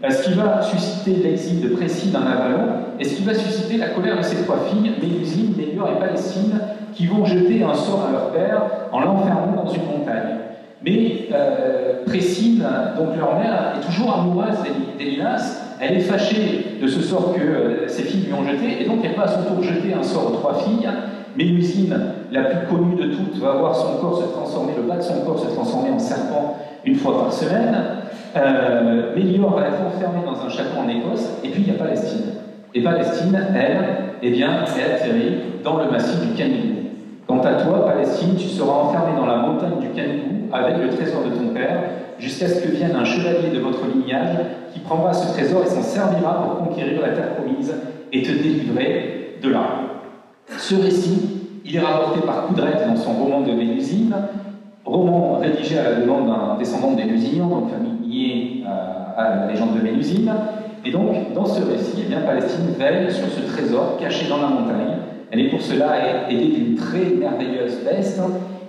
ce qui va susciter l'exil de Précine en Avalon, et ce qui va susciter la colère de ses trois filles, Mélusine, Méliore et Palestine, qui vont jeter un sort à leur père en l'enfermant dans une montagne. Mais Précine, donc leur mère, est toujours amoureuse d'Élinas. Elle est fâchée de ce sort que ses filles lui ont jeté, et donc elle va à son tour jeter un sort aux trois filles. Mélusine, la plus connue de toutes, va voir son corps se transformer, le bas de son corps se transformer en serpent une fois par semaine. Méliore va être enfermée dans un château en Écosse, et puis il y a Palestine. Et Palestine, elle, eh bien, elle atterrit dans le massif du Canigou. Quant à toi, Palestine, tu seras enfermée dans la montagne du Canigou avec le trésor de ton père, jusqu'à ce que vienne un chevalier de votre lignage qui prendra ce trésor et s'en servira pour conquérir la terre promise et te délivrer de là. Ce récit, il est rapporté par Coudrette dans son roman de Mélusine, roman rédigé à la demande d'un descendant des Lusignan, donc famille liée à la légende de Mélusine. Et donc, dans ce récit, eh bien, Palestine veille sur ce trésor caché dans la montagne. Elle est pour cela aidée d'une très merveilleuse bête,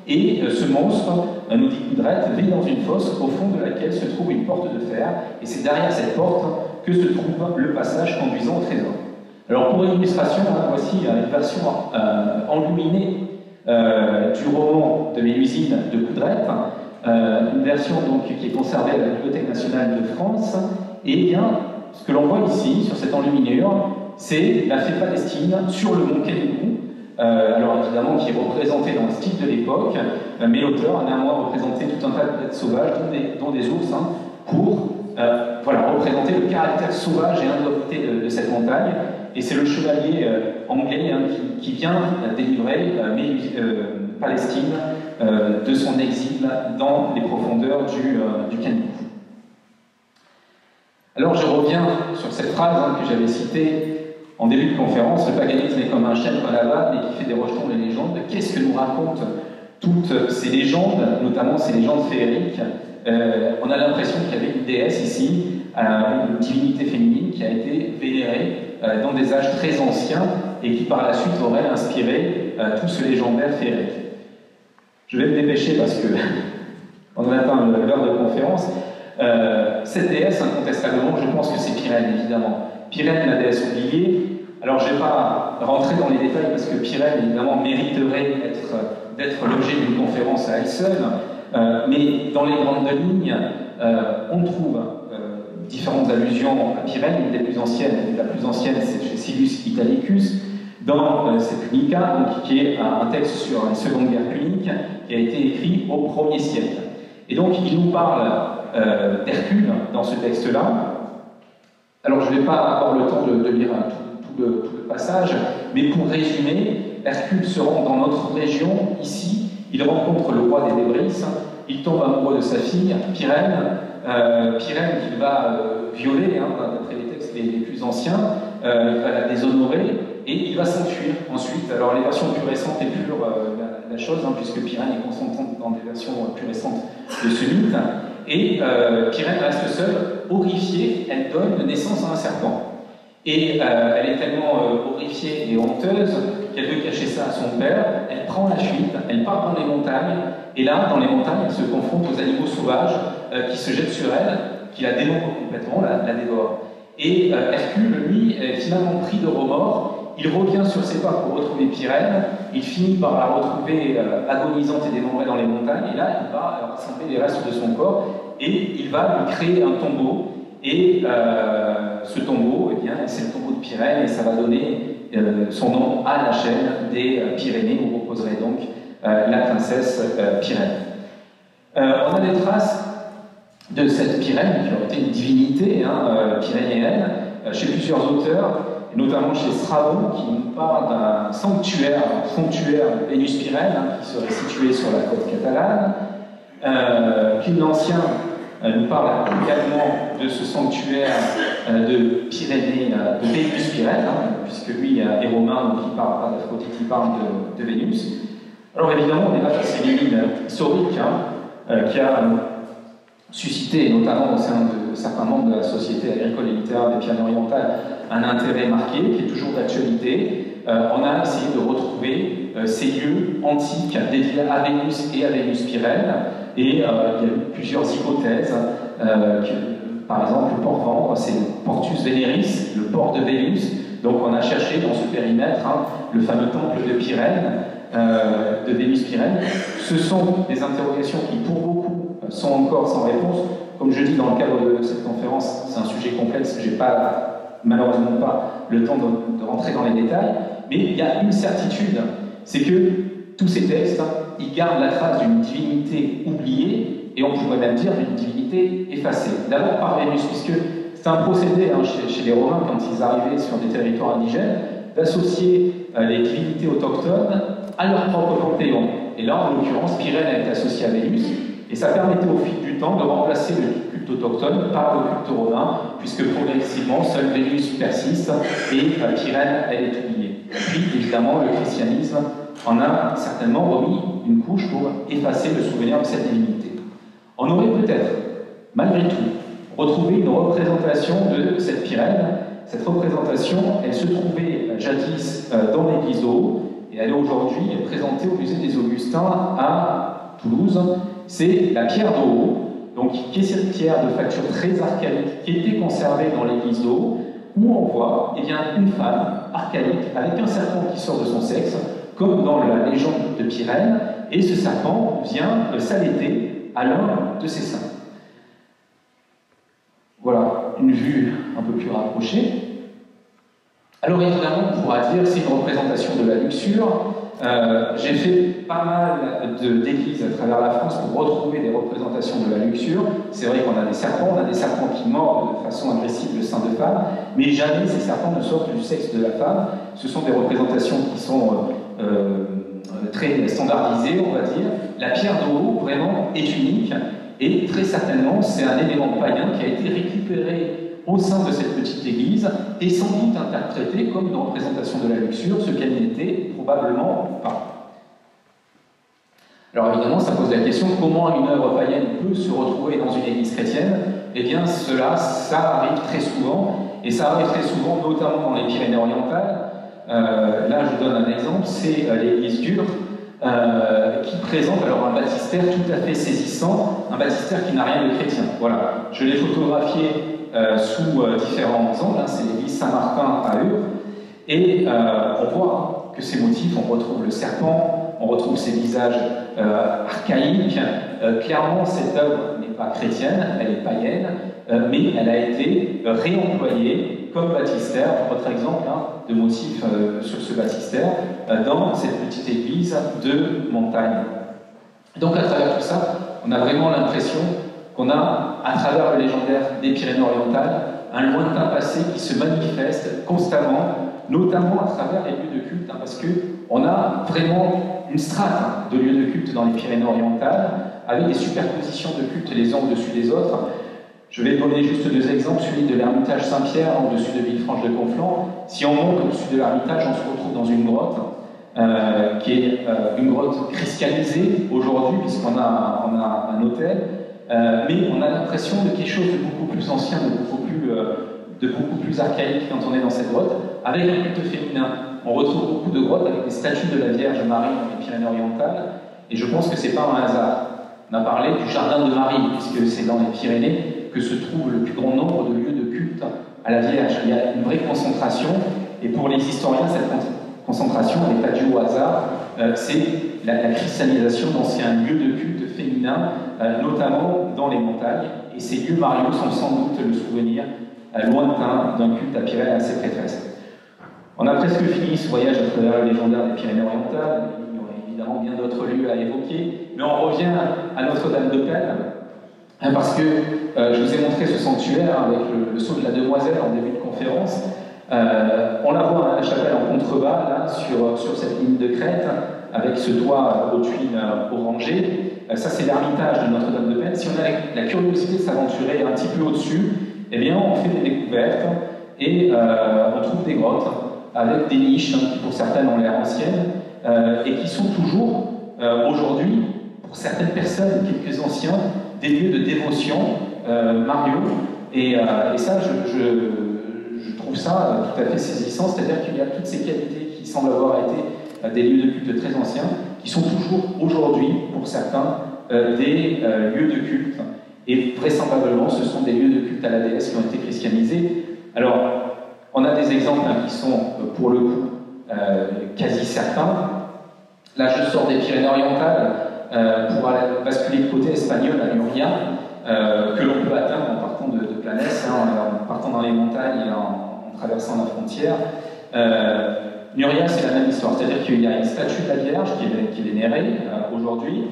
et ce monstre, nous dit Coudrette, vit dans une fosse au fond de laquelle se trouve une porte de fer, et c'est derrière cette porte que se trouve le passage conduisant au trésor. Alors pour une illustration, voici une version enluminée du roman de Mélusine de Coudrette, une version donc, qui est conservée à la Bibliothèque nationale de France, et bien, ce que l'on voit ici, sur cette enluminure, c'est la fée Palestine sur le mont Canigou, alors évidemment qui est représentée dans le style de l'époque, mais l'auteur a néanmoins représenté tout un tas de bêtes sauvages, dont des ours, pour voilà, représenter le caractère sauvage et indompté de cette montagne. Et c'est le chevalier anglais qui vient délivrer Palestine de son exil dans les profondeurs du Canigou. Alors je reviens sur cette phrase que j'avais citée en début de conférence, le paganisme est comme un chêne qu'on avale et qui fait des rejetons des légendes. Qu'est-ce que nous racontent toutes ces légendes, notamment ces légendes féeriques? On a l'impression qu'il y avait une déesse ici, une divinité féminine qui a été vénérée dans des âges très anciens et qui par la suite aurait inspiré tout ce légendaire féerique. Je vais me dépêcher parce que on a atteint l'heure de conférence. Cette déesse, incontestablement, je pense que c'est Pyrène, évidemment. Pyrène, la déesse oubliée. Alors, je ne vais pas rentrer dans les détails parce que Pyrène, évidemment, mériterait d'être l'objet d'une conférence à elle seule. Mais dans les grandes lignes, on trouve différentes allusions à Pyrène. Une des plus anciennes, la plus ancienne, c'est chez Silius Italicus, dans Sepulchra, qui est un texte sur la Seconde Guerre punique, qui a été écrit au 1er siècle. Et donc, il nous parle d'Hercule dans ce texte-là. Alors, je ne vais pas avoir le temps de lire tout le passage, mais pour résumer, Hercule se rend dans notre région, ici, il rencontre le roi des Débris, il tombe amoureux de sa fille, Pyrène, Pyrène qu'il va violer, d'après les textes les plus anciens, il va la déshonorer, et il va s'enfuir ensuite. Alors, les versions plus récentes épurent la chose, puisque Pyrène est consentante dans des versions plus récentes de ce mythe, et Pyrène reste seule, horrifiée, elle donne naissance à un serpent. Et elle est tellement horrifiée et honteuse qu'elle veut cacher ça à son père, elle prend la fuite, elle part dans les montagnes, et là, dans les montagnes, elle se confronte aux animaux sauvages qui se jettent sur elle, qui la dénombrent complètement, la dévorent. Et Hercule, lui, est finalement pris de remords, il revient sur ses pas pour retrouver Pyrène, il finit par la retrouver agonisante et démembrée dans les montagnes, et là, il va rassembler les restes de son corps, et il va lui créer un tombeau, et ce tombeau, eh bien, c'est le tombeau de Pyrène, et ça va donner son nom à la chaîne des Pyrénées, où reposerait donc la princesse Pyrène. On a des traces de cette Pyrène, qui aurait été une divinité pyrénéenne, chez plusieurs auteurs, et notamment chez Strabon, qui nous parle d'un sanctuaire de Vénus Pyrène, qui serait situé sur la côte catalane. Pline l'Ancien nous parle également de ce sanctuaire de Pyrénées, de Vénus Pyrène, puisque lui est romain, donc il parle pas d'Aphrodite, il parle de Vénus. Alors évidemment, on est là face à une ligne historique qui a suscité, notamment au sein de certains membres de la Société agricole et littéraire des Pyrénées-Orientales, un intérêt marqué, qui est toujours d'actualité. On a essayé de retrouver ces lieux antiques dédiés à Vénus et à Vénus Pyrène, et il y a eu plusieurs hypothèses. Par exemple, le port Vendre, c'est le Portus Veneris, le port de Vénus. Donc on a cherché dans ce périmètre le fameux temple de Pyrène, de Vénus Pyrène. Ce sont des interrogations qui, pour beaucoup, sont encore sans réponse. Comme je dis dans le cadre de cette conférence, c'est un sujet complexe, je n'ai malheureusement pas le temps de rentrer dans les détails, mais il y a une certitude, c'est que tous ces textes, ils gardent la trace d'une divinité oubliée, et on pourrait même dire d'une divinité effacée. D'abord par Vénus, puisque c'est un procédé chez les Romains, quand ils arrivaient sur des territoires indigènes, d'associer les divinités autochtones à leur propre panthéon. Et là, en l'occurrence, Pyrène est associée à Vénus, et ça permettait au fil du temps de remplacer le culte autochtone par le culte romain, puisque progressivement, seule Vénus persiste et Pyrène, elle est oubliée. Puis, évidemment, le christianisme en a certainement remis une couche pour effacer le souvenir de cette divinité. On aurait peut-être, malgré tout, retrouvé une représentation de cette Pyrène. Cette représentation, elle se trouvait jadis dans l'église d'O, et elle est aujourd'hui présentée au musée des Augustins à Toulouse. C'est la pierre d'O, donc qui est cette pierre de facture très archaïque qui était conservée dans l'église d'O, où on voit une femme archaïque avec un serpent qui sort de son sexe, comme dans la légende de Pyrène, et ce serpent vient s'allaiter à l'un de ses seins. Voilà, une vue un peu plus rapprochée. Alors évidemment, on pourra dire que c'est une représentation de la luxure. J'ai fait pas mal d'églises à travers la France pour retrouver des représentations de la luxure. C'est vrai qu'on a des serpents qui mordent de façon agressive le sein de femme, mais jamais ces serpents ne sortent du sexe de la femme. Ce sont des représentations qui sont très standardisées, on va dire. La pierre d'O, vraiment, est unique, et très certainement, c'est un élément païen qui a été récupéré au sein de cette petite église, et sans doute interprété comme une représentation de la luxure, ce qu'elle n'était probablement pas. Alors évidemment, ça pose la question, comment une œuvre païenne peut se retrouver dans une église chrétienne? Eh bien, ça arrive très souvent, et ça arrive très souvent, notamment dans les Pyrénées-Orientales. Là, je donne un exemple, c'est l'église d'Ur, qui présente alors un baptistère tout à fait saisissant, un baptistère qui n'a rien de chrétien. Voilà, je l'ai photographié sous différents angles, c'est l'église Saint-Martin à Ur, et on voit que ces motifs, on retrouve le serpent, on retrouve ces visages archaïques. Clairement, cette œuvre n'est pas chrétienne, elle est païenne, mais elle a été réemployée comme baptistère, autre exemple de motif sur ce baptistère, dans cette petite église de montagne. Donc à travers tout ça, on a vraiment l'impression qu'on a, à travers le légendaire des Pyrénées-Orientales, un lointain passé qui se manifeste constamment, notamment à travers les lieux de culte, parce qu'on a vraiment une strate de lieux de culte dans les Pyrénées-Orientales, avec des superpositions de cultes les uns au-dessus des autres. Je vais donner juste deux exemples, celui de l'Ermitage Saint-Pierre, au-dessus de Villefranche-de-Conflans. Si on monte au-dessus de l'Ermitage, on se retrouve dans une grotte, qui est une grotte christianisée aujourd'hui, puisqu'on a un autel, mais on a l'impression de quelque chose de beaucoup plus ancien, de beaucoup plus archaïque quand on est dans cette grotte, avec un culte féminin. On retrouve beaucoup de grottes avec des statues de la Vierge Marie dans les Pyrénées-Orientales, et je pense que ce n'est pas un hasard. On a parlé du jardin de Marie, puisque c'est dans les Pyrénées que se trouve le plus grand nombre de lieux de culte à la Vierge. Il y a une vraie concentration, et pour les historiens, cette concentration n'est pas due au hasard, c'est la christianisation d'anciens lieux de culte féminins, notamment dans les montagnes, et ces lieux mariaux sont sans doute le souvenir lointain d'un culte à Pyrène à ses prêtresses. On a presque fini ce voyage à travers le légendaire des Pyrénées-Orientales. Il y aurait évidemment bien d'autres lieux à évoquer, mais on revient à Notre-Dame-de-Pèle, Parce que je vous ai montré ce sanctuaire avec le sceau de la demoiselle en début de conférence. On la voit, hein, la chapelle en contrebas, là, sur cette ligne de crête, avec ce toit aux tuiles orangées. Ça, c'est l'ermitage de Notre-Dame de Penne. Si on a la curiosité de s'aventurer un petit peu au-dessus, eh bien, on fait des découvertes et on trouve des grottes avec des niches qui, pour certaines, ont l'air anciennes et qui sont toujours, aujourd'hui, pour certaines personnes, quelques anciens, des lieux de dévotion, Mario. Et ça, je trouve ça tout à fait saisissant, c'est-à-dire qu'il y a toutes ces qualités qui semblent avoir été des lieux de culte très anciens, qui sont toujours aujourd'hui, pour certains, des lieux de culte. Et vraisemblablement, ce sont des lieux de culte à la déesse qui ont été christianisés. Alors, on a des exemples qui sont, pour le coup, quasi certains. Là, je sors des Pyrénées-Orientales pour aller basculer le côté espagnol à Nuria, que l'on peut atteindre en partant de Planès, en partant dans les montagnes et en traversant la frontière. Nuria, c'est la même histoire, c'est-à-dire qu'il y a une statue de la Vierge qui est vénérée aujourd'hui.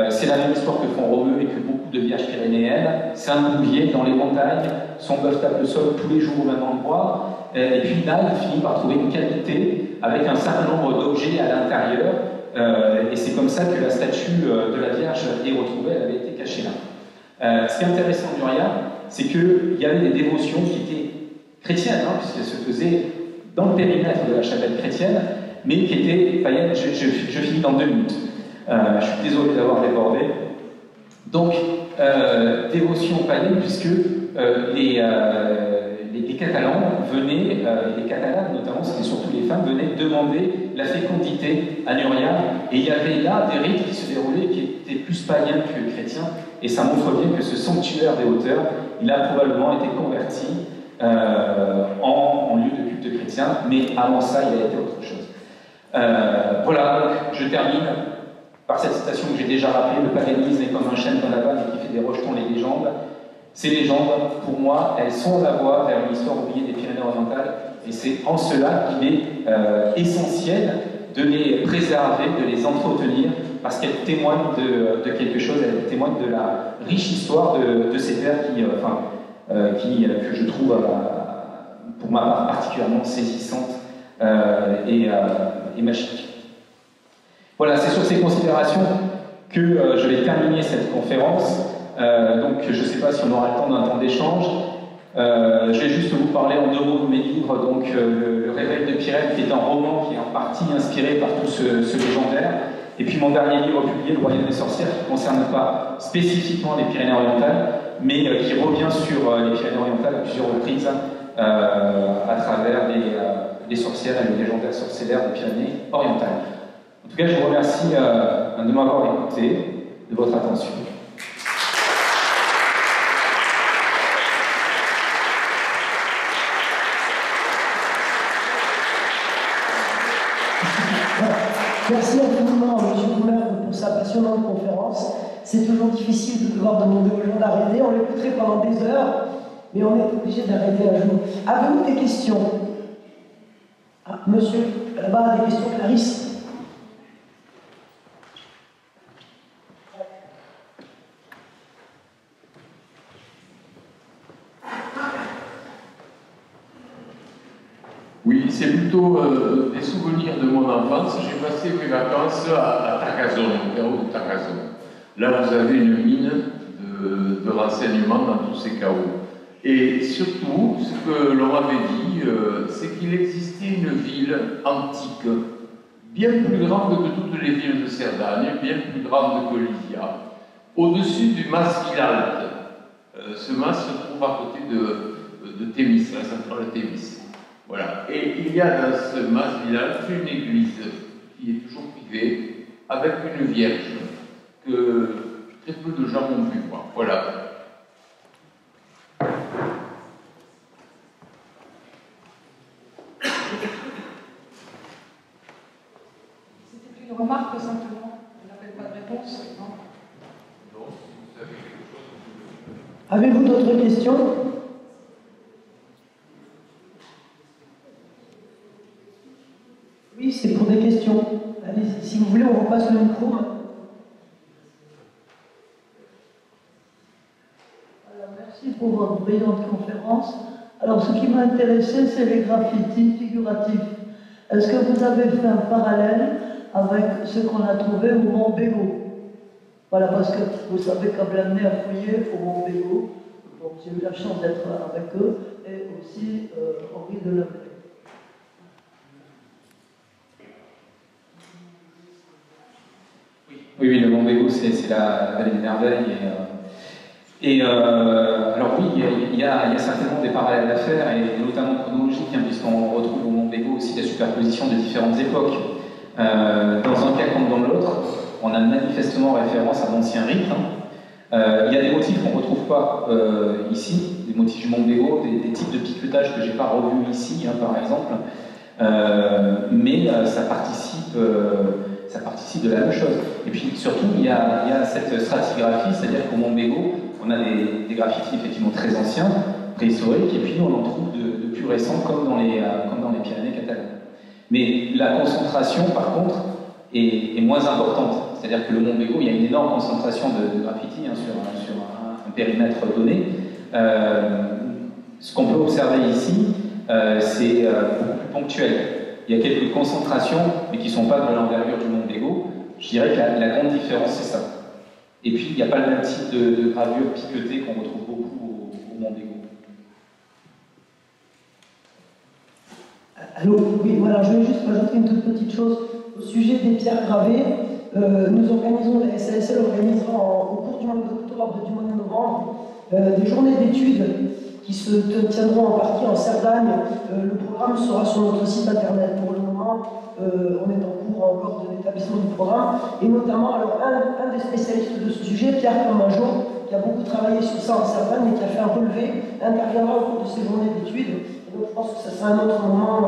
C'est la même histoire que Font-Romeu et que beaucoup de vierges pyrénéennes. C'est un bouvier dans les montagnes, son bœuf tape le sol tous les jours au même endroit. Et puis là, il finit par trouver une cavité avec un certain nombre d'objets à l'intérieur. Et c'est comme ça que la statue de la Vierge est retrouvée, elle avait été cachée là. Ce qui est intéressant de Nuria, c'est qu'il y avait des dévotions qui étaient chrétiennes, puisqu'elles se faisaient dans le périmètre de la chapelle chrétienne, mais qui étaient païennes. Je finis dans 2 minutes. Je suis désolé d'avoir débordé. Donc, dévotion païenne, puisque les Catalans venaient, les Catalanes notamment, c'était surtout les femmes, venaient demander la fécondité à Nuria, et il y avait là des rites qui se déroulaient qui étaient plus païens que chrétiens, et ça montre bien que ce sanctuaire des hauteurs, il a probablement été converti en lieu de culte chrétien, mais avant ça, il a été autre chose. Voilà, donc je termine par cette citation que j'ai déjà rappelée: le paganisme est comme un chêne qu'on abats et qui fait des rejetons les légendes. Ces légendes, pour moi, elles sont la voie vers une histoire oubliée des Pyrénées-Orientales, et c'est en cela qu'il est essentiel de les préserver, de les entretenir, parce qu'elles témoignent de quelque chose, elles témoignent de la riche histoire de ces terres que je trouve, pour ma part, particulièrement saisissante et magique. Voilà, c'est sur ces considérations que je vais terminer cette conférence. Donc, je ne sais pas si on aura le temps d'un temps d'échange. Je vais juste vous parler en 2 mots de mes livres. Donc, Le Réveil de Pirène, qui est un roman qui est en partie inspiré par tout ce légendaire. Et puis mon dernier livre publié, Le Royaume des sorcières, qui ne concerne pas spécifiquement les Pyrénées-Orientales, mais qui revient sur les Pyrénées-Orientales à plusieurs reprises à travers les sorcières et les légendaires sorcellaires des Pyrénées-Orientales. En tout cas, je vous remercie de m'avoir écouté, de votre attention. Merci infiniment à M. Bouler pour sa passionnante conférence. C'est toujours difficile de devoir demander aux gens d'arrêter. On l'écouterait pendant des heures, mais on est obligé d'arrêter un jour. Avez-vous des questions? Monsieur, là-bas, des questions, Clarisse? Oui, c'est plutôt des souvenirs de mon enfance. J'ai passé mes vacances à Tacazon, au chaos de Tacazon. Là, vous avez une mine de renseignements dans tous ces chaos. Et surtout, ce que l'on m'avait dit, c'est qu'il existait une ville antique, bien plus grande que toutes les villes de Cerdagne, bien plus grande que Lydia, au-dessus du mas Vilalt. Ce mas se trouve à côté de Thémis, la centrale Thémis. Voilà. Et il y a dans ce mas Vilalt une église qui est toujours privée, avec une vierge que très peu de gens ont vu voir. Voilà. C'était une remarque simplement. On n'appelle pas de réponse, non? Non, si vous avez quelque chose. Avez-vous d'autres questions? Oui, c'est pour des questions. Allez-y, si vous voulez, on repasse le micro. votre brillante conférence. Alors, ce qui m'a intéressé, c'est les graffitis figuratifs. Est-ce que vous avez fait un parallèle avec ce qu'on a trouvé au Mont Bégaud? Voilà, parce que vous savez, quand vous amené à fouiller au Mont Bégaud, donc j'ai eu la chance d'être avec eux, et aussi Henri de Leblay. Oui, le Mont Bégaud, c'est la vallée des merveilles. Alors oui, il y a certainement des parallèles à faire, et notamment chronologiques, hein, puisqu'on retrouve au Mont Bégaud aussi la superposition de différentes époques. Dans un cas comme dans l'autre, on a manifestement référence à d'anciens rites. Il y a des motifs qu'on ne retrouve pas ici, des motifs du Mont Bégaud, des types de piquetage que je n'ai pas revus ici, hein, par exemple, mais ça participe de la même chose. Et puis surtout, il y a cette stratigraphie, c'est-à-dire qu'au Mont Bégaud, on a des graffitis effectivement très anciens, préhistoriques, et puis on en trouve de plus récents, comme dans les Pyrénées catalanes. Mais la concentration, par contre, est moins importante. C'est-à-dire que le Mont Bégaud, il y a une énorme concentration de graffitis, hein, sur un périmètre donné. Ce qu'on peut observer ici, c'est beaucoup plus ponctuel. Il y a quelques concentrations, mais qui ne sont pas de l'envergure du Mont Bégaud. Je dirais que la grande différence, c'est ça. Et puis, il n'y a pas le même type de gravure piquetée qu'on retrouve beaucoup au Mont Bégaud. Allô, oui, voilà, je voulais juste rajouter une toute petite chose au sujet des pierres gravées. Nous organisons, la SASL organisera au cours du mois d'octobre et du mois de novembre des journées d'études qui se tiendront en partie en Cerdagne. Le programme sera sur notre site internet. Pour le moment, on est en cours encore de l'établissement du programme. Et notamment, alors, un des spécialistes de ce sujet, Pierre Permajo, qui a beaucoup travaillé sur ça en Cerdagne et qui a fait un relevé, interviendra au cours de ces journées d'études. Et donc, je pense que ça sera un autre moment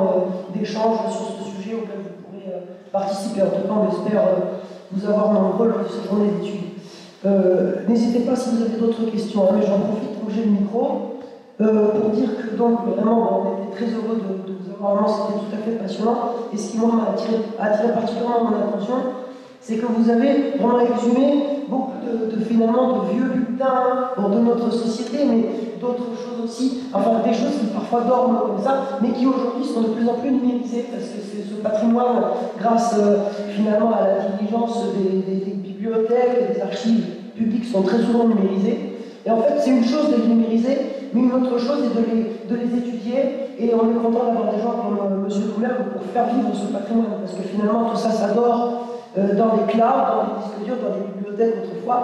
d'échange sur ce sujet auquel vous pourrez participer. En tout cas, on espère vous avoir nombreux lors de ces journées d'études. N'hésitez pas si vous avez d'autres questions, hein, mais j'en profite pour que j'ai le micro. Pour dire que donc vraiment on était très heureux de vous avoir, vraiment c'était tout à fait passionnant, et ce qui m'a attiré particulièrement mon attention, c'est que vous avez vraiment exhumé beaucoup finalement de vieux bulletins de notre société, mais d'autres choses aussi, enfin des choses qui parfois dorment comme ça, mais qui aujourd'hui sont de plus en plus numérisées, parce que c'est ce patrimoine, grâce finalement à l'intelligence des bibliothèques et des archives publiques, sont très souvent numérisées. Et en fait, c'est une chose de les numériser, mais une autre chose est de les étudier, et on est content d'avoir des gens comme M. Doumergue pour faire vivre ce patrimoine, parce que finalement tout ça, ça dort dans les clouds, dans les disques durs, dans les bibliothèques autrefois,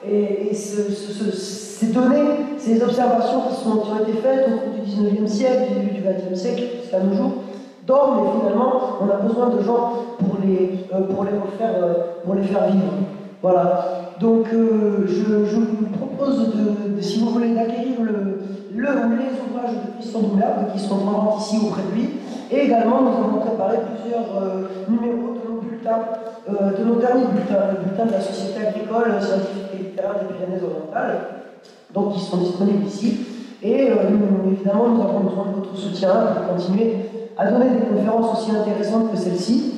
et ces données, ces observations qui ont été faites au cours du 19e siècle, du début du 20e siècle, jusqu'à nos jours, dorment, mais finalement, on a besoin de gens pour les faire vivre. Voilà. Donc, je vous propose, si vous voulez, d'acquérir ou les ouvrages de Christian Doumergue qui sont en vente ici auprès de lui. Et également, nous avons préparé plusieurs numéros de nos bulletins, de nos derniers bulletins, le bulletin de la Société agricole, scientifique et littéraire des Pyrénées-Orientales, donc qui sont disponibles ici. Et évidemment, nous avons besoin de votre soutien pour continuer à donner des conférences aussi intéressantes que celle-ci.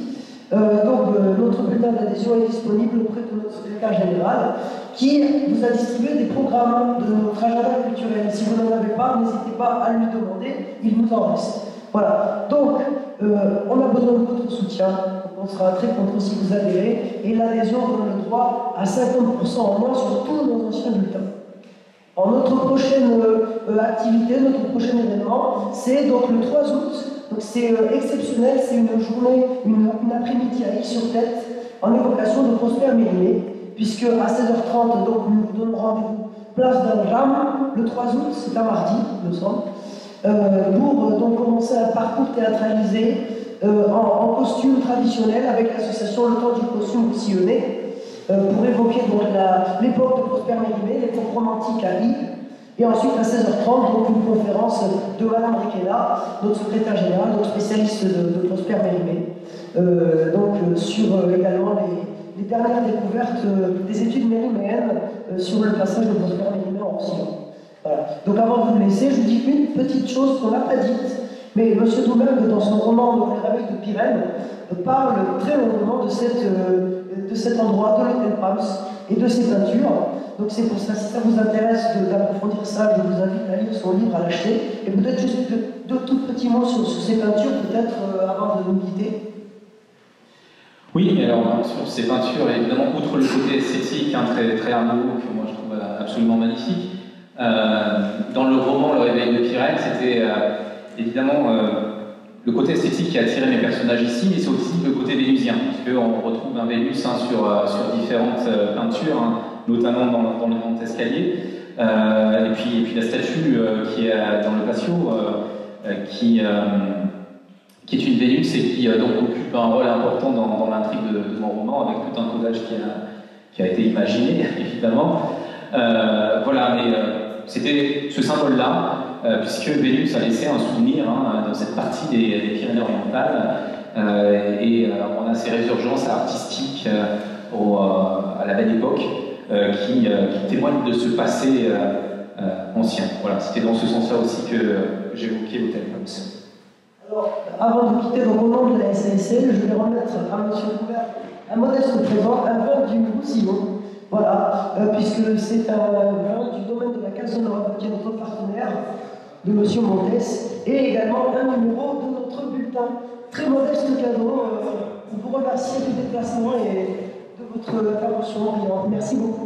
Notre bulletin d'adhésion est disponible auprès de notre secrétaire général qui vous a distribué des programmes de notre agenda culturel. Si vous n'en avez pas, n'hésitez pas à lui demander, il nous en reste. Voilà, donc on a besoin de votre soutien, on sera très content si vous adhérez, et l'adhésion donne le droit à 50% en moins sur tous nos anciens bulletins. Alors, notre prochaine activité, notre prochain événement, c'est donc le 3 août. Donc c'est exceptionnel, c'est une journée, une après-midi à Ix-sur-Tête, en évocation de Prosper Mérimée, puisque à 16h30, donc, nous vous donnons rendez-vous place d'Angram, le 3 août, c'est un mardi, il me semble, pour donc commencer un parcours théâtralisé en costume traditionnel avec l'association Le Temps du Costume sillonné, pour évoquer l'époque de Prosper Mérimée, l'époque romantique à I. Et ensuite, à 16h30, donc une conférence de Madame Requena, notre secrétaire général, notre spécialiste de Prosper Mérimée, sur également les dernières découvertes des études mériméennes sur le passage de Prosper Mérimée en Roussillon. Voilà. Donc avant de vous laisser, je vous dis une petite chose qu'on n'a pas dite, mais M. Doumergue, dans son roman Les Réveils de Pyrène, parle très longuement de cet endroit, de l'Hôtel Pams, et de ses peintures. Donc c'est pour ça, si ça vous intéresse d'approfondir ça, je vous invite à lire son livre, à l'acheter. Et peut-être juste deux tout petits mots sur ces peintures, peut-être avant de nous quitter. Oui, alors sur ces peintures, évidemment, outre le côté esthétique, très, très harmonieux, que moi je trouve absolument magnifique, dans le roman Le Réveil de Pirel, c'était évidemment le côté esthétique qui a attiré mes personnages ici, mais c'est aussi le côté vénusien, puisqu'on retrouve un Vénus sur différentes peintures, notamment dans le grand escalier, et puis la statue qui est dans le patio, qui est une Vénus et qui donc occupe un rôle important dans l'intrigue de mon roman, avec tout un codage qui a été imaginé, évidemment. Voilà, mais c'était ce symbole-là, puisque Vénus a laissé un souvenir dans cette partie des Pyrénées-Orientales, et on a ces résurgences artistiques à la belle époque qui témoignent de ce passé ancien. Voilà, c'était dans ce sens-là aussi que j'évoquais l'hôtel Homs. Alors, avant de quitter, donc au nom de la SASL, je vais remettre à M. Couvert un modeste présent, un vin du Roussillon. Voilà, puisque c'est un vin du domaine de la Casonneuve, qui est notre partenaire, de M. Montes, et également un numéro de notre bulletin. Très modeste cadeau. Vous remercier du déplacement et de votre intervention brillante. Merci beaucoup.